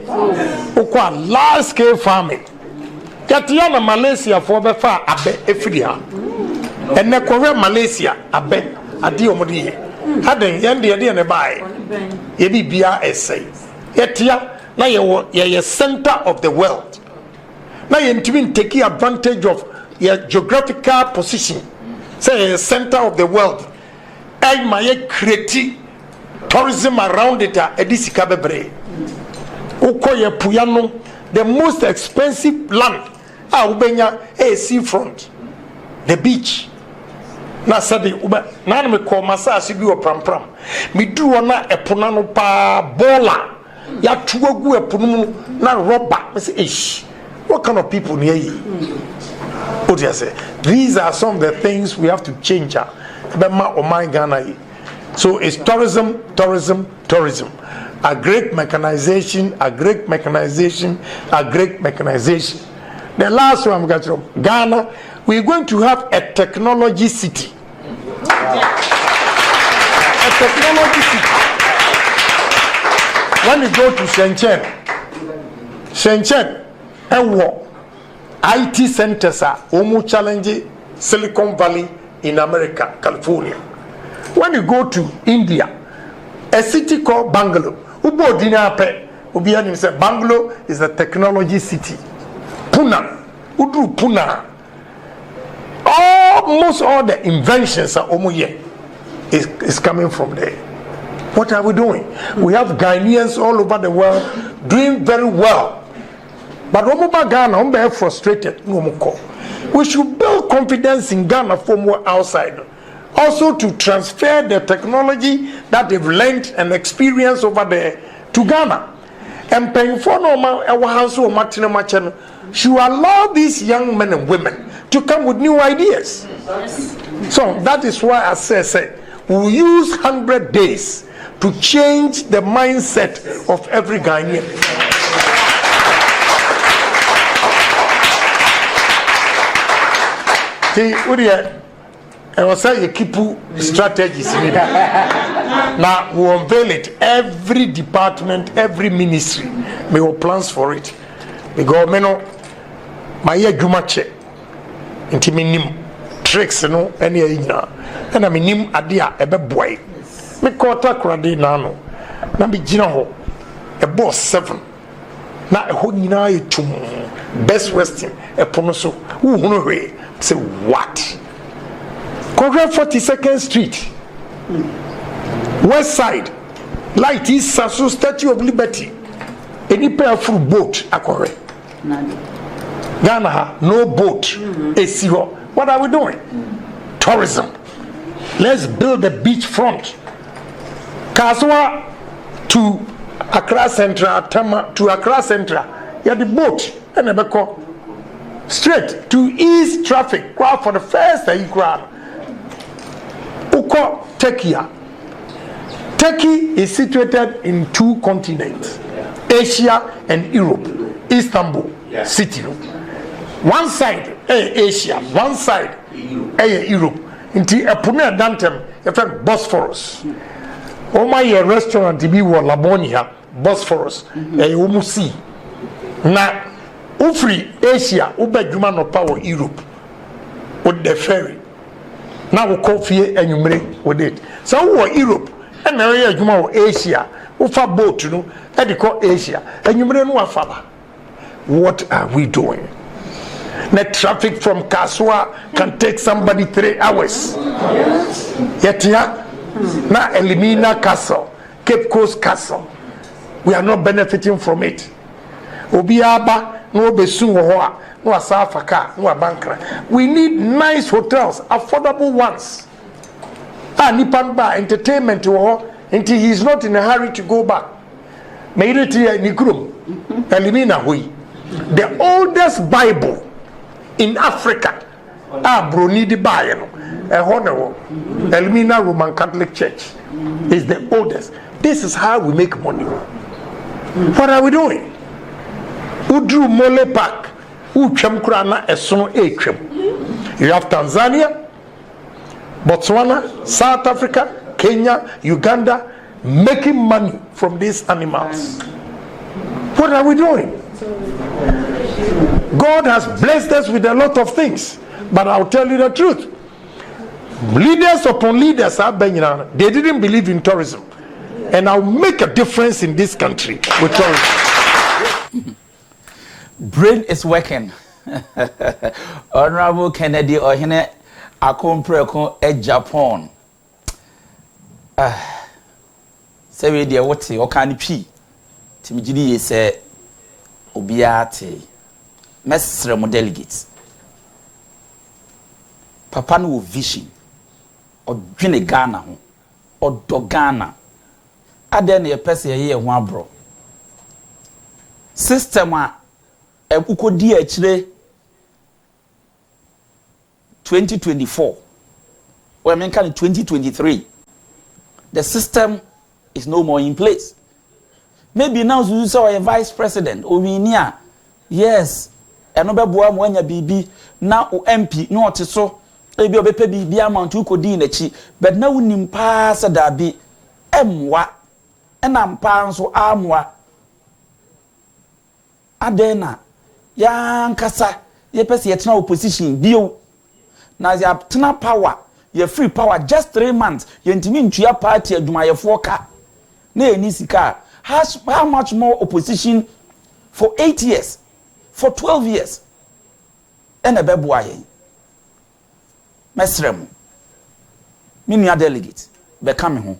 Okwa large scale farming. Katia na Malaysia for befa abe efria. Ene Korea Malaysia abe adi omodi. Haden yende ne bai. Ye bibia essay. Yetia na ye center of the world. Na ye ntimi take advantage of your geographical position. Say center of the world. I may create tourism around it edisika bebre. Ukoye Puyano, the most expensive land. Ubenya seafront, the beach. Na sadi uba na me ko masa asibi o pram. Me do na eponano pa bola. Ya tuwagu eponum na rubber. Me say ish. What kind of people near you? What do you say? These are some of the things we have to change. So it's tourism. A great mechanization. The last one, Ghana, we're going to have a technology city. A technology city. When you go to Shenzhen, and what? IT centers are almost challenging Silicon Valley in America, California. When you go to India, a city called Bangalore, Bangalore is a technology city. Pune, almost all the inventions are omoye. is coming from there. What are we doing? We have Ghanaians all over the world doing very well. But Ghana, we are frustrated. We should build confidence in Ghana from outside. Also to transfer the technology that they've learned and experienced over there to Ghana. And paying for our house should allow these young men and women to come with new ideas. So that is why I say we'll use 100 days to change the mindset of every Ghanaian. I was saying you keep strategies. Now we unveil it. Every department, every ministry, we have plans for it. Because my jumache, inti tricks no any ina, and I mean adia ebe boy. Me quarter krade nano. Na be gina ho. A boss 7. Na ho nyina etum. Best Western e pono so. Who no way. Say what? Correct 42nd Street. West side. Light is Sasu Statue of Liberty. Any pair full boat akore. Ghana no boat. A zero. What are we doing? Tourism. Let's build a beach front. Kaswa to Accra Central, Tama to Accra Central. You have the boat and a straight to ease traffic. Crowd for the first day crowd. Uko Turkey. Turkey is situated in 2 continents, Asia and Europe. Istanbul city. One side Asia, one side Europe. Into a Pune Dantem, effect Bosphorus. Oh my restaurant to be what Labonia, Bosphorus, Umusi. Na Ufri Asia, Ubeduma no power Europe with the ferry. Now we coffee and you with it. So we Europe and area Juma Asia, Ufa boat, you know, and you call Asia, and you know father. What are we doing? The traffic from Kaswa can take somebody 3 hours. Yet na Elimina Castle, Cape Coast Castle, we are not benefiting from it. Obiaba, no besu no asafaka, no bankra. We need nice hotels, affordable ones. Nipan ba entertainment until he is not in a hurry to go back. Meiriti Nikrum, Elimina Hui. The oldest Bible in Africa, Bruni di Bayano. Elmina Roman Catholic Church is the oldest. This is how we make money. What are we doing? Udru Mole Park, Uchamkrana Esono Echem. You have Tanzania, Botswana, South Africa, Kenya, Uganda, making money from these animals. What are we doing? God has blessed us with a lot of things, but I'll tell you the truth. Leaders upon leaders are they didn't believe in tourism, and I'll make a difference in this country with tourism. Brain is working. Honorable Kennedy Ohene Agyapong. Say we dear what say okani pi. Timijidi say obiate. Mesre mo delegates. Papa no vision. Odwene Ghana ho. Odo Ghana. Ade na ye pese ye ho abro. System a ukodi akire 2024. Or I mean kind of 2023. The system is no more in place. Maybe now you saw a vice president Owinia. Yes. Enobeboa mo anya bibi na o MP no oteso ebi obepe bibi amount ukodi na chi but na wonim pa sa da bi emwa ena mpa nso amwa adena ya nkasa ye pese ye tena opposition bio na ya tena power ye free power just 3 months ye ntimi ntua party adumayefo ka na eni sika how much more opposition for 8 years for 12 years and a beboa ye mesrem minua delegate become ho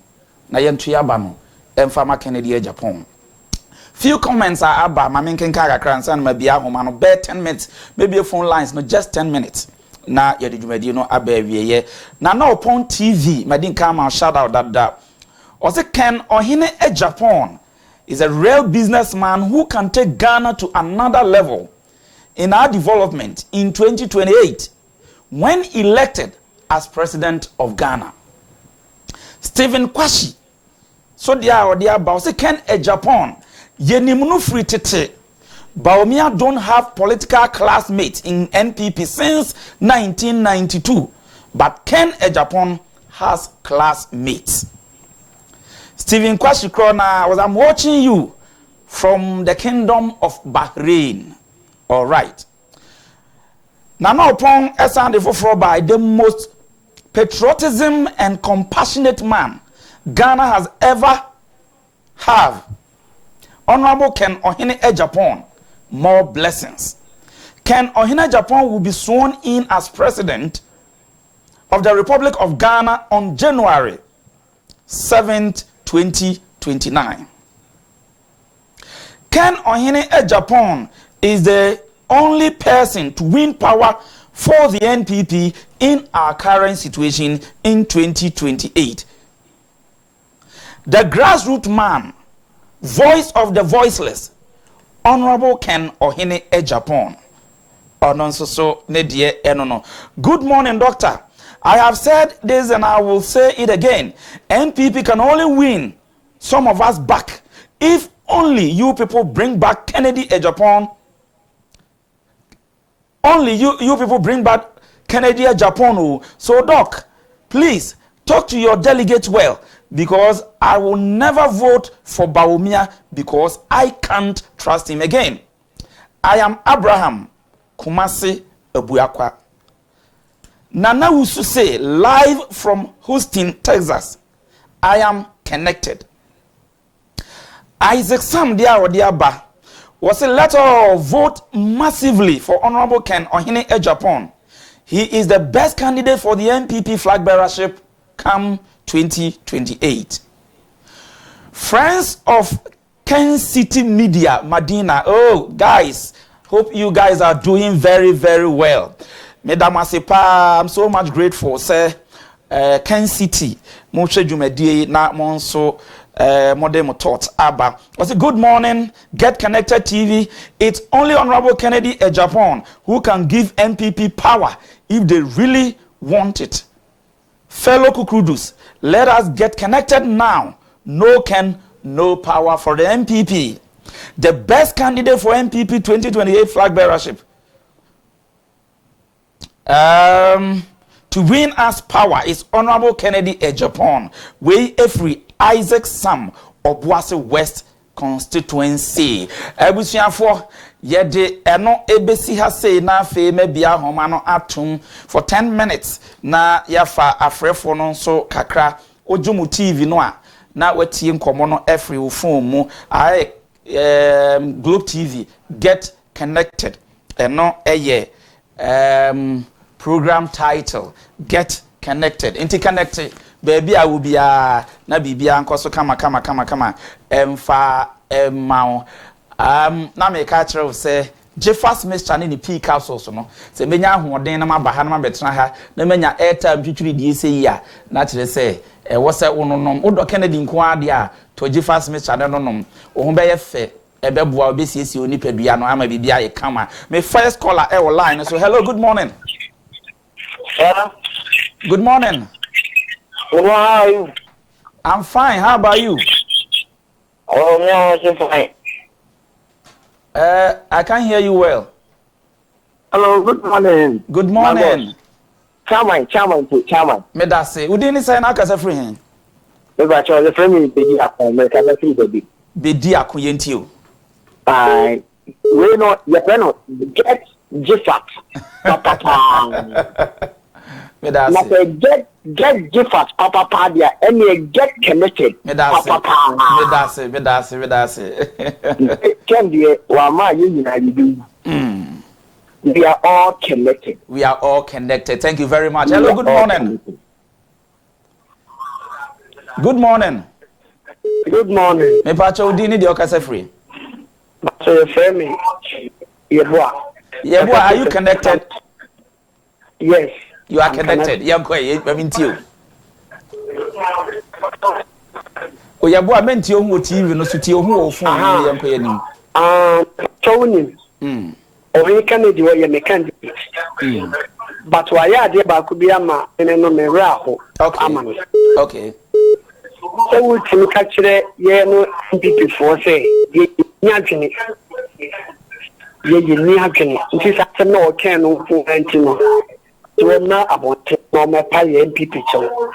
na yentu aba no emfama Kennedy Agyapong. Few comments are about my main kakra and maybe home no bare 10 minutes, maybe a phone lines no just 10 minutes. Na yedi dwumadi no abawie ye na upon TV madin come shout out that also Ohene Agyapong is a real businessman who can take Ghana to another level in our development in 2028 when elected as president of Ghana. Stephen Kwashi so dia ba say Ken Agyapong yenimunu free tete Bawumia don't have political classmates in NPP since 1992, but Ken Agyapong has classmates. Stephen Kwashi Krona, I'm watching you from the Kingdom of Bahrain. All right. Now upon Esande for by the most patriotism and compassionate man Ghana has ever have. Honorable Ken Ohene Agyapong. More blessings. Ken Ohene Agyapong will be sworn in as president of the Republic of Ghana on January 7th, 2029. Ken Ohene Agyapong is the only person to win power for the NPP in our current situation in 2028. The grassroots man, voice of the voiceless, Honorable Ken Ohene Agyapong. Good morning, doctor. I have said this and I will say it again. NPP can only win some of us back if only you people bring back Kennedy Agyapong. Only you people bring back Kennedy Agyapong. So, doc, please talk to your delegates well, because I will never vote for Bawumia because I can't trust him again. I am Abraham Kumasi Ebuakwa. Nana Wusu say live from Houston, Texas. I am connected. Isaac Sam Diaba was a letter vote massively for Honorable Ken Ohene Agyapong. He is the best candidate for the NPP flag bearership come 2028. Friends of Ken City Media, Medina. Oh, guys, hope you guys are doing very, very well. Madam Asepa, I'm so much grateful. Sir, Ken City, Moshe Jumedi, na monso, modern thoughts. Abba. Was a good morning. Get Connected TV. It's only Honorable Kennedy Agyapong who can give NPP power if they really want it. Fellow Kukrudus, let us get connected now. No Ken, no power for the NPP. The best candidate for NPP 2028 flag bearership. To win us power is Honorable Kennedy Agyapong. We every Isaac Sam Obuasi West constituency. Ebusiafo yede eno ebesi ha say na fe mebia homa no atum for 10 minutes na yafa afrefo no so kakra ojumu TV no a na watie nkomo no every phone mu ai Globe TV Get Connected eno eye program title Get Connected. Inti connected baby I will be na bibia nkoso kama emfa emao na me ka kire say Jeffers Mr. ni P capsule so no se menya ahoden na mabaha na mabetena ha na menya airtime twitwiri die sei ya na kire say wo se wononom wo Kennedy nko ade a to Jeffers Mr. no nom wo ho be ye fe ebeboa obesiesi onipadua no ama bibia ye kama me first caller e line so hello good morning. Yeah. Good morning. How are you? I'm fine. How about you? Oh, no, I'm fine. I can't hear you well. Hello, good morning. Good morning. Chairman. Me da say, we didn't say na kasa free hen. Me ba cho the free me Bedi Agyapong, me kasa free baby. Bedi Agyapong yenti o. We no, you get Jeffat. Papa. Me da say. Get Jeffat papa dia and you get connected. Me da say. Kendi wa ma you na you. We are all connected. We are all connected. Thank you very much. Hello, good morning. Good morning. Good morning. Me pacho udini di okase free. So you friend me. Yeboah. Yeboah, are you connected? Yes. You are connected. Yeboah, O Yeboah menti ohu TV no so tie ohu phone ni yanko yanim. Tony. Ohene Kennedy we ye candidate. But why ya dey ba ku bi ama ene no me raho. Okay. So we can catch ye no NPP for say ye nyadwene. Ye ni adwene. Nti sa no ken no fu anti no. So na about no me pa ye NPP cho.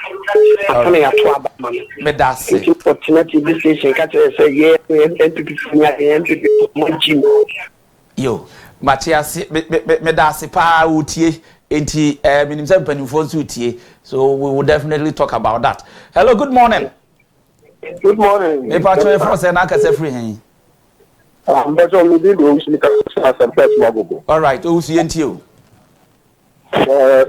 After ya to aba man. Me dase. It's opportunity this station catch say ye NPP NPP monjim. Yo, Matthias me dase pa utie enti minimum panimfo nso utie. So we will definitely talk about that. Hello, good morning. Good morning. Me pa try for say na kase free hen. I'm better me dey do me ka say some person magogo. All right, o su enti o.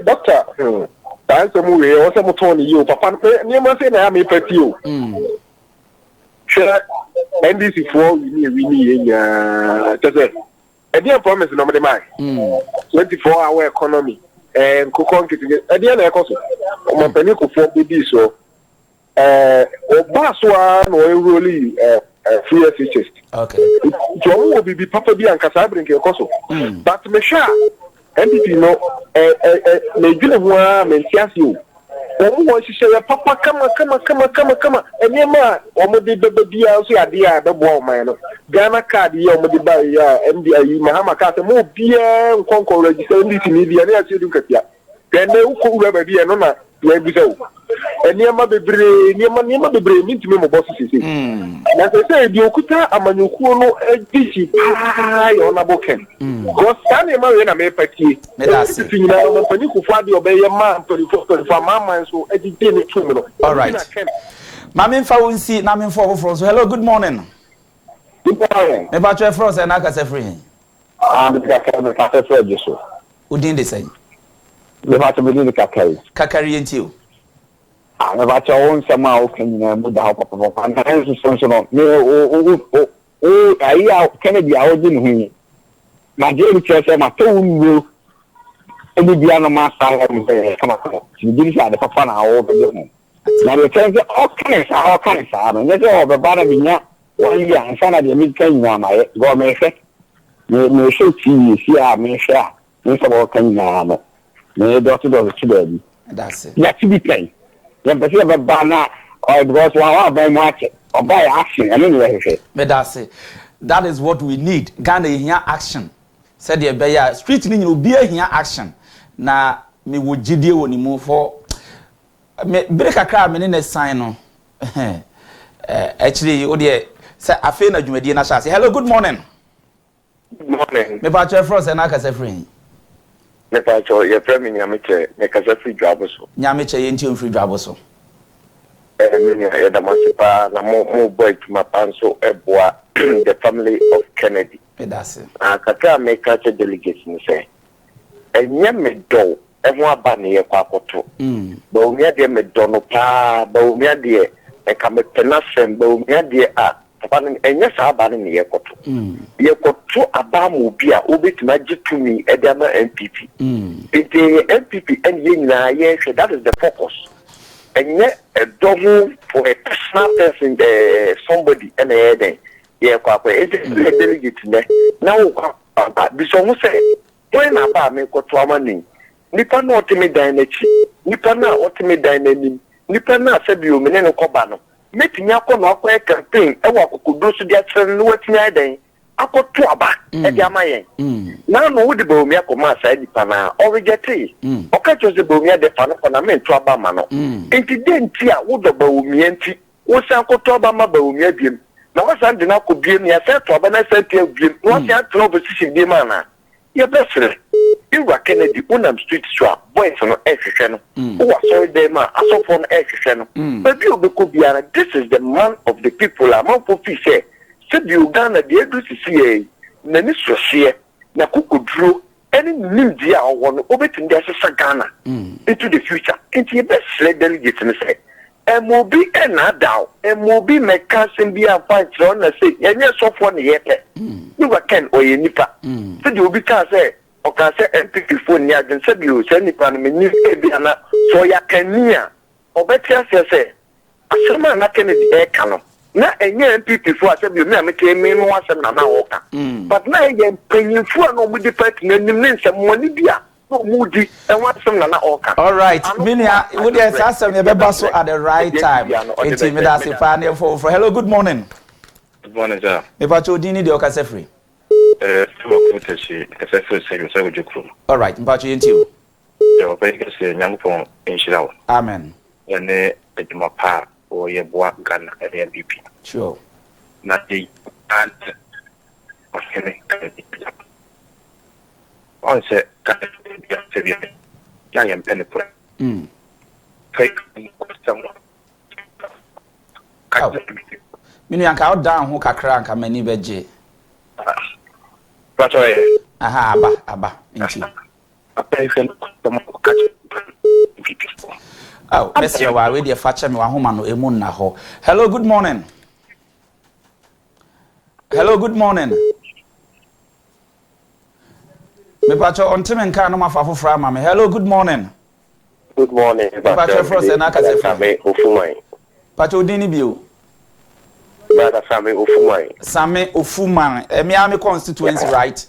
Doctor, answer mu we o say mo ton yi o papa ni ma say na me pati o. Sure NDC for we ni nya just e dey promise no me dey mind. 24-hour economy and kokon kiti e dey na ekoso. O mo pani ko for bi so o baswa no really free assist. Okay. So will be papa bi ankasa bring ekoso. But me sure NPP no me dwene ho a mentiasi o. O mo hihye papa kama enema o mo de bebia so ade a bebo o man no. Ghana card ye o mo de ba ya MDI Mahamudu card mo bia nkonko register NPP ni bia na ya dum katia. Then uko ura ba bia no na we bi se o. Enema bebre mintimi mo boss sisi. Na say di okuta amanyokuo no edichi yo na boken. Go stand ma we na me pati. Me dase. Tinyina mo pani kufu ade obeye ma 24 mama so edite ne tumi no. All right. Mama mfa wonsi na me mfa ofro so. Hello, good morning. Good morning. Me ba try for say na kase free hen. Me ka kase free jeso. Udin de say. Me ba to me kakari. Kakari enti o. Me ba to won sama o kanyina mu da papa na enso so no. Me o ayi Kennedy a odi ne hu. Na je bi say ma to wuro. Ebi bia no ma sa ho me kama ko. Ti bi sa de papa na o be mu. Na de say o kan sa no. Ne say o be ba na binya. Wọ́n yí àǹfààní àti ẹ̀mí kẹ́yìn náà máa yẹ gọ́ọ̀mù ẹ̀fẹ́ ní ẹ̀ṣẹ́ tí yìí sí àmì ẹ̀ṣẹ́ à ní sọ̀rọ̀ kẹ́yìn náà mọ̀ ní dọ́tí tí bẹ̀rẹ̀ bí. Yàtí bí kẹ́yìn yẹn pẹ̀sí ẹ̀ bẹ̀ bá náà ọ̀ because wọn àwọn àbẹ̀ mu àkyẹ ọba yẹ action ẹ̀mí ni wọ́n hwehwẹ́. Medase, that is what we need. Ghana ehia action. Said the beya street ni obi ehia action na me wo gidie wɔ ni mu for me break akra me ne sign no. Actually o de say afi na dwumadie na chance. Hello, good morning. Good morning. Me pa try for say na kasa free. Me pa cho ye free me nyameche me kasa free dwabo so. Nyameche ye nti free dwabo so. Me nya ye da masipa na mo boy tuma panso eboa the family of Kennedy. Medase. Akaka me catch delegates ni say. Enye me do ehun aba ne ye kwa akoto. Ba omi ade me do no pa, ba omi ade e ka me penasem, ba omi ade a papa enye sa aba ne ye koto. Ye koto aba mo bi a obetima gitumi e de ma NPP. Ite NPP en ye nyina ye hwe, that is the focus. Enye a double for a personal person, somebody and a head. Yeah, it's a delegate. Now, so who say, when I make what to a money, Nipa no ultimate dynamic, Nipa na ultimate dynamic, Nipa na said you, Meneno Cobano. Making Yako no campaign, I walk could do so that what me I day. I got to a back at Yamayan. Now, no, would the Bawumia command side Pana or reject it. Or catch the Bawumia de Panamano to Abamano. Into then, Tia would the Bawumianti, was Uncle to Abama Bawumia. Now, what's under now could be near set to Abana said to him, what's that opposition demana? Your best friend, you were Kennedy, Unam Street Swap, boys on Execution, who was sorry, them, I saw for Execution. But you could be this is the man of the people, among for fish. Said you Ghana, the ADCCA, Nanisra Shea, Nakuku drew any Nindia or one over to the Ghana into the future. Into your best sled delegates and say, Mobi and Nadal, Mobi make casting be a fight on a say, and yes, so funny yet. You were Ken or Nipa. So you be can say, or can say NPP for near than said you send it on me, so ya can near. Or better say, a summer not Kennedy Agyapong. Na enye NPP for say bi me came in once na na woka but na enye panyinfo no mu depart na nim ne nsem woni bia no mu di e once na na woka. All right, minia we dey asem ye beba so at the right time. Enti me da se pa na for hello, good morning. Good morning, sir. Me pa cho dini de okase free. All right, me pa cho yenti o. Yo pa ikase nyankopon enhyira wo. Amen. Ene eduma pa or ye boa Ghana NPP. Sure. Not the aunt of Kennedy. On said, young and penetrate. Take someone. Mini anka down who kakra anka mani beje. But aha aba inchi. A person Oh, Messi, why we dey fache me wa homa no emu na ho. Hello, good morning. Hello, good morning. Me pacho ontime nka no mafa fofra ma me. Hello, good morning. Good morning. Pacho Frost na ka se Same Ofumai. Pacho dini bio. Brother Same Ofumai. Same Ofumai. Me am constituency right.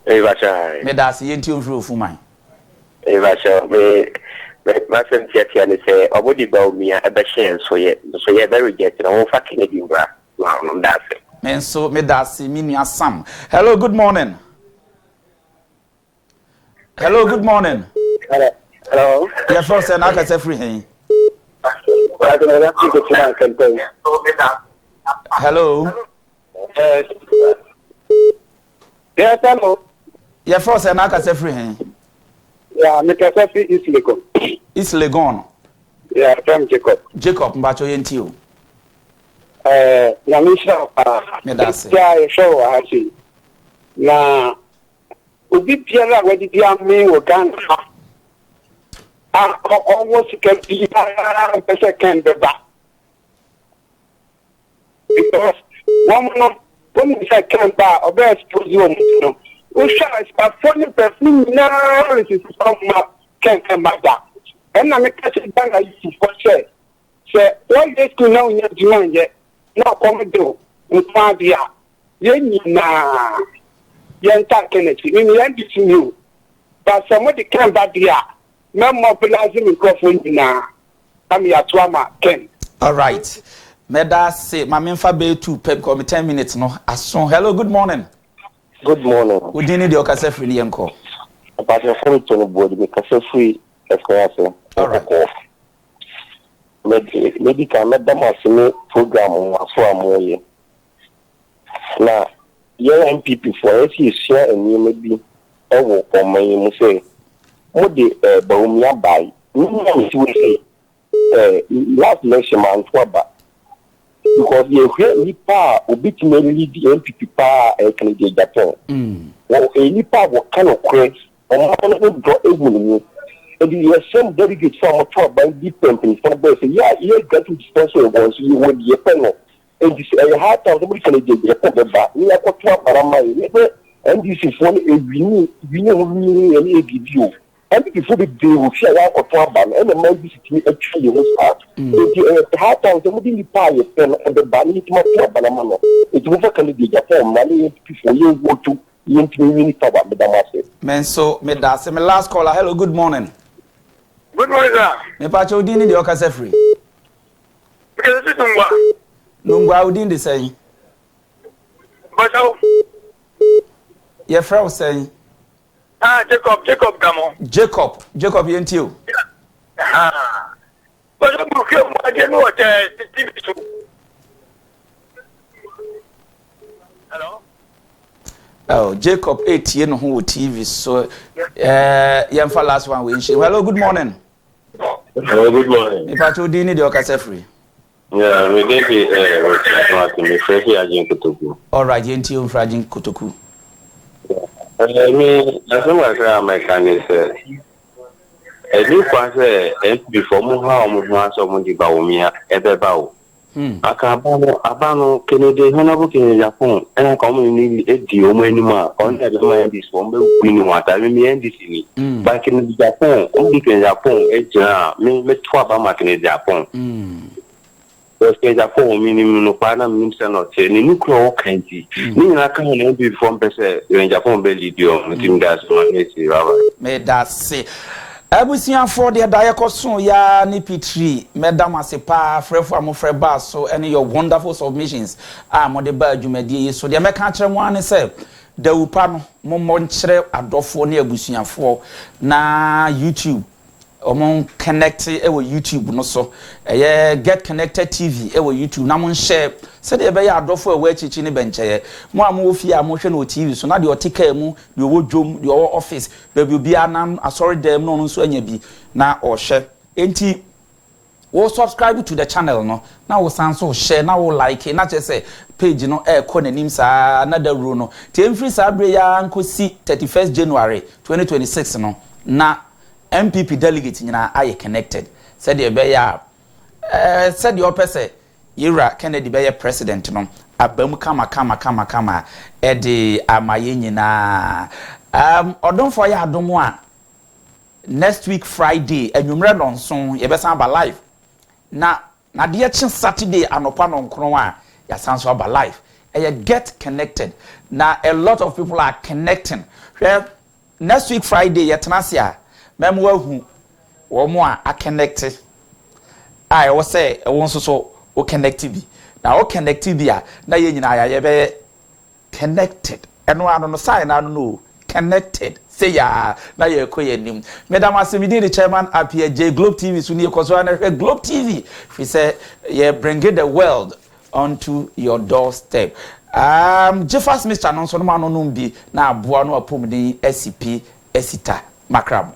Bacha. Me da se yenti ofru Ofumai. Bacha me Masen Tiatia and say, Mahamudu Bawumia, a Bashan, so yet very getting on for Kennedy. Wow, that's it. Men so me da se minia Sam. Hello, good morning. Hello, good morning. Hello. Yeah, first and I can say free hen. Hello. Yes, hello. Yeah, first and I can say free hen. Yeah, Mr. Sophie is Legon. It's Legon. Yeah, from Jacob. Jacob Mbacho Yentio. Namisha, Medase. Yeah, show actually. Na Ubi Pierre, what did you mean with Ghana? Almost can be a second back. Because one is a camp bar or best position. Usha is a funny person now. It is some can't come back. And I'm a catching down like you for say. Say, why they could know your demand yet? No, come do. In Fabia. Yenna. Yenta Kennedy. In the end, it's you. But somebody came back here. No mobilizing microphone now. I'm here to Ama Ken. All right. Medase, my memfa be 2 pep come 10 minutes no. Ason. Hello, good morning. Good morning. We didn't need your cassette free enko. About your phone to the board, because free escort. All right. Medical medicine program on for now, your MPP for us is share and you may be over for my say. What the Bawumia by? Last election man for back. Because you hear Nipa will be to lead the NPP power Kennedy Agyapong. Well, a Nipa will kind of craze or draw a woman. And the same delegate from a tribe by different things. Yeah, you get to sponsor once you would be a panel. And this is a hard time to Kennedy Agyapong back. We are quite paramount. And this is one a winning and a review. And before the day will share out of problem, and the man visiting actually was out. The hard time, somebody in the pie and the banning to my problem. It was a Kennedy Agyapong, money before you go to the intimate about the Damascus. Men so, me that's my last caller. Hello, good morning. Good morning, sir. Me pacho dini de okase free. Because this is what Nungwa udin de say. but Your friend say. Jacob, come on. Jacob Yentio. But I don't know what TV show. Hello? Oh, Jacob 8 years who TV so yemfa last one we share. Hello, good morning. Hello, good morning. Me pacho dini de okase free. Yeah, we get me fresh agent Kotoku. All right, Yentio fraging Kotoku. I mean, as long as I'm a candidate, Any question, before Mahamudu Bawumia, Ebebao. Abano, Kennedy Agyapong, and I come in the Omenima, on this one, winning what I mean, this back in Japan, only Agyapong, me twaba Kennedy Agyapong. Japan minimum no partner minister not say ni nuclear candy. Ni na kan no be from person in Japan be leadio mutim that's one is me that say abusian for the diakoso ya ni P3 madam asepa frefo amofre ba so any your wonderful submissions mo de ba adwumadi so de me ka kire mo an say dawupa no mo nkyere adofo ne abusianfo na YouTube Omon connect ewo YouTube no so get connected TV ewo YouTube na mon share se de be ya adofo ewo achichi ne bencheye mo am ofie am hwe no TV so na de otika mu de owo dwom de owo office baby obi anam asori dem no so anya bi na o hwe enti wo subscribe to the channel no na wo sanso share na wo like na che say page no ko nanim sa na da ru no tem free sa bre ya nkosi 31st January 2026 no na NPP delegate nyina aye connected said the be ya said your person Ira Kennedy be president no abam kama e de amaye nyina odonfo ya adomo a next week Friday anwumre nonson ye be san ba live na de chin Saturday anopa no nkron a ya san so ba live get connected na a lot of people are connecting next week Friday ye tenasia memo ahu wo mo a connect I wo say won so o connect bi na o connect bi a na ye nyina ya ye be connected eno ano no sign ano no connected say ya na ye koye nim madam asemidi the chairman up here J Globe TV so ni ekoso na Globe TV we say ye bring the world onto your doorstep Jeffers Mr. no so no ma no bi na aboa no apom din SCP Esita Makramo.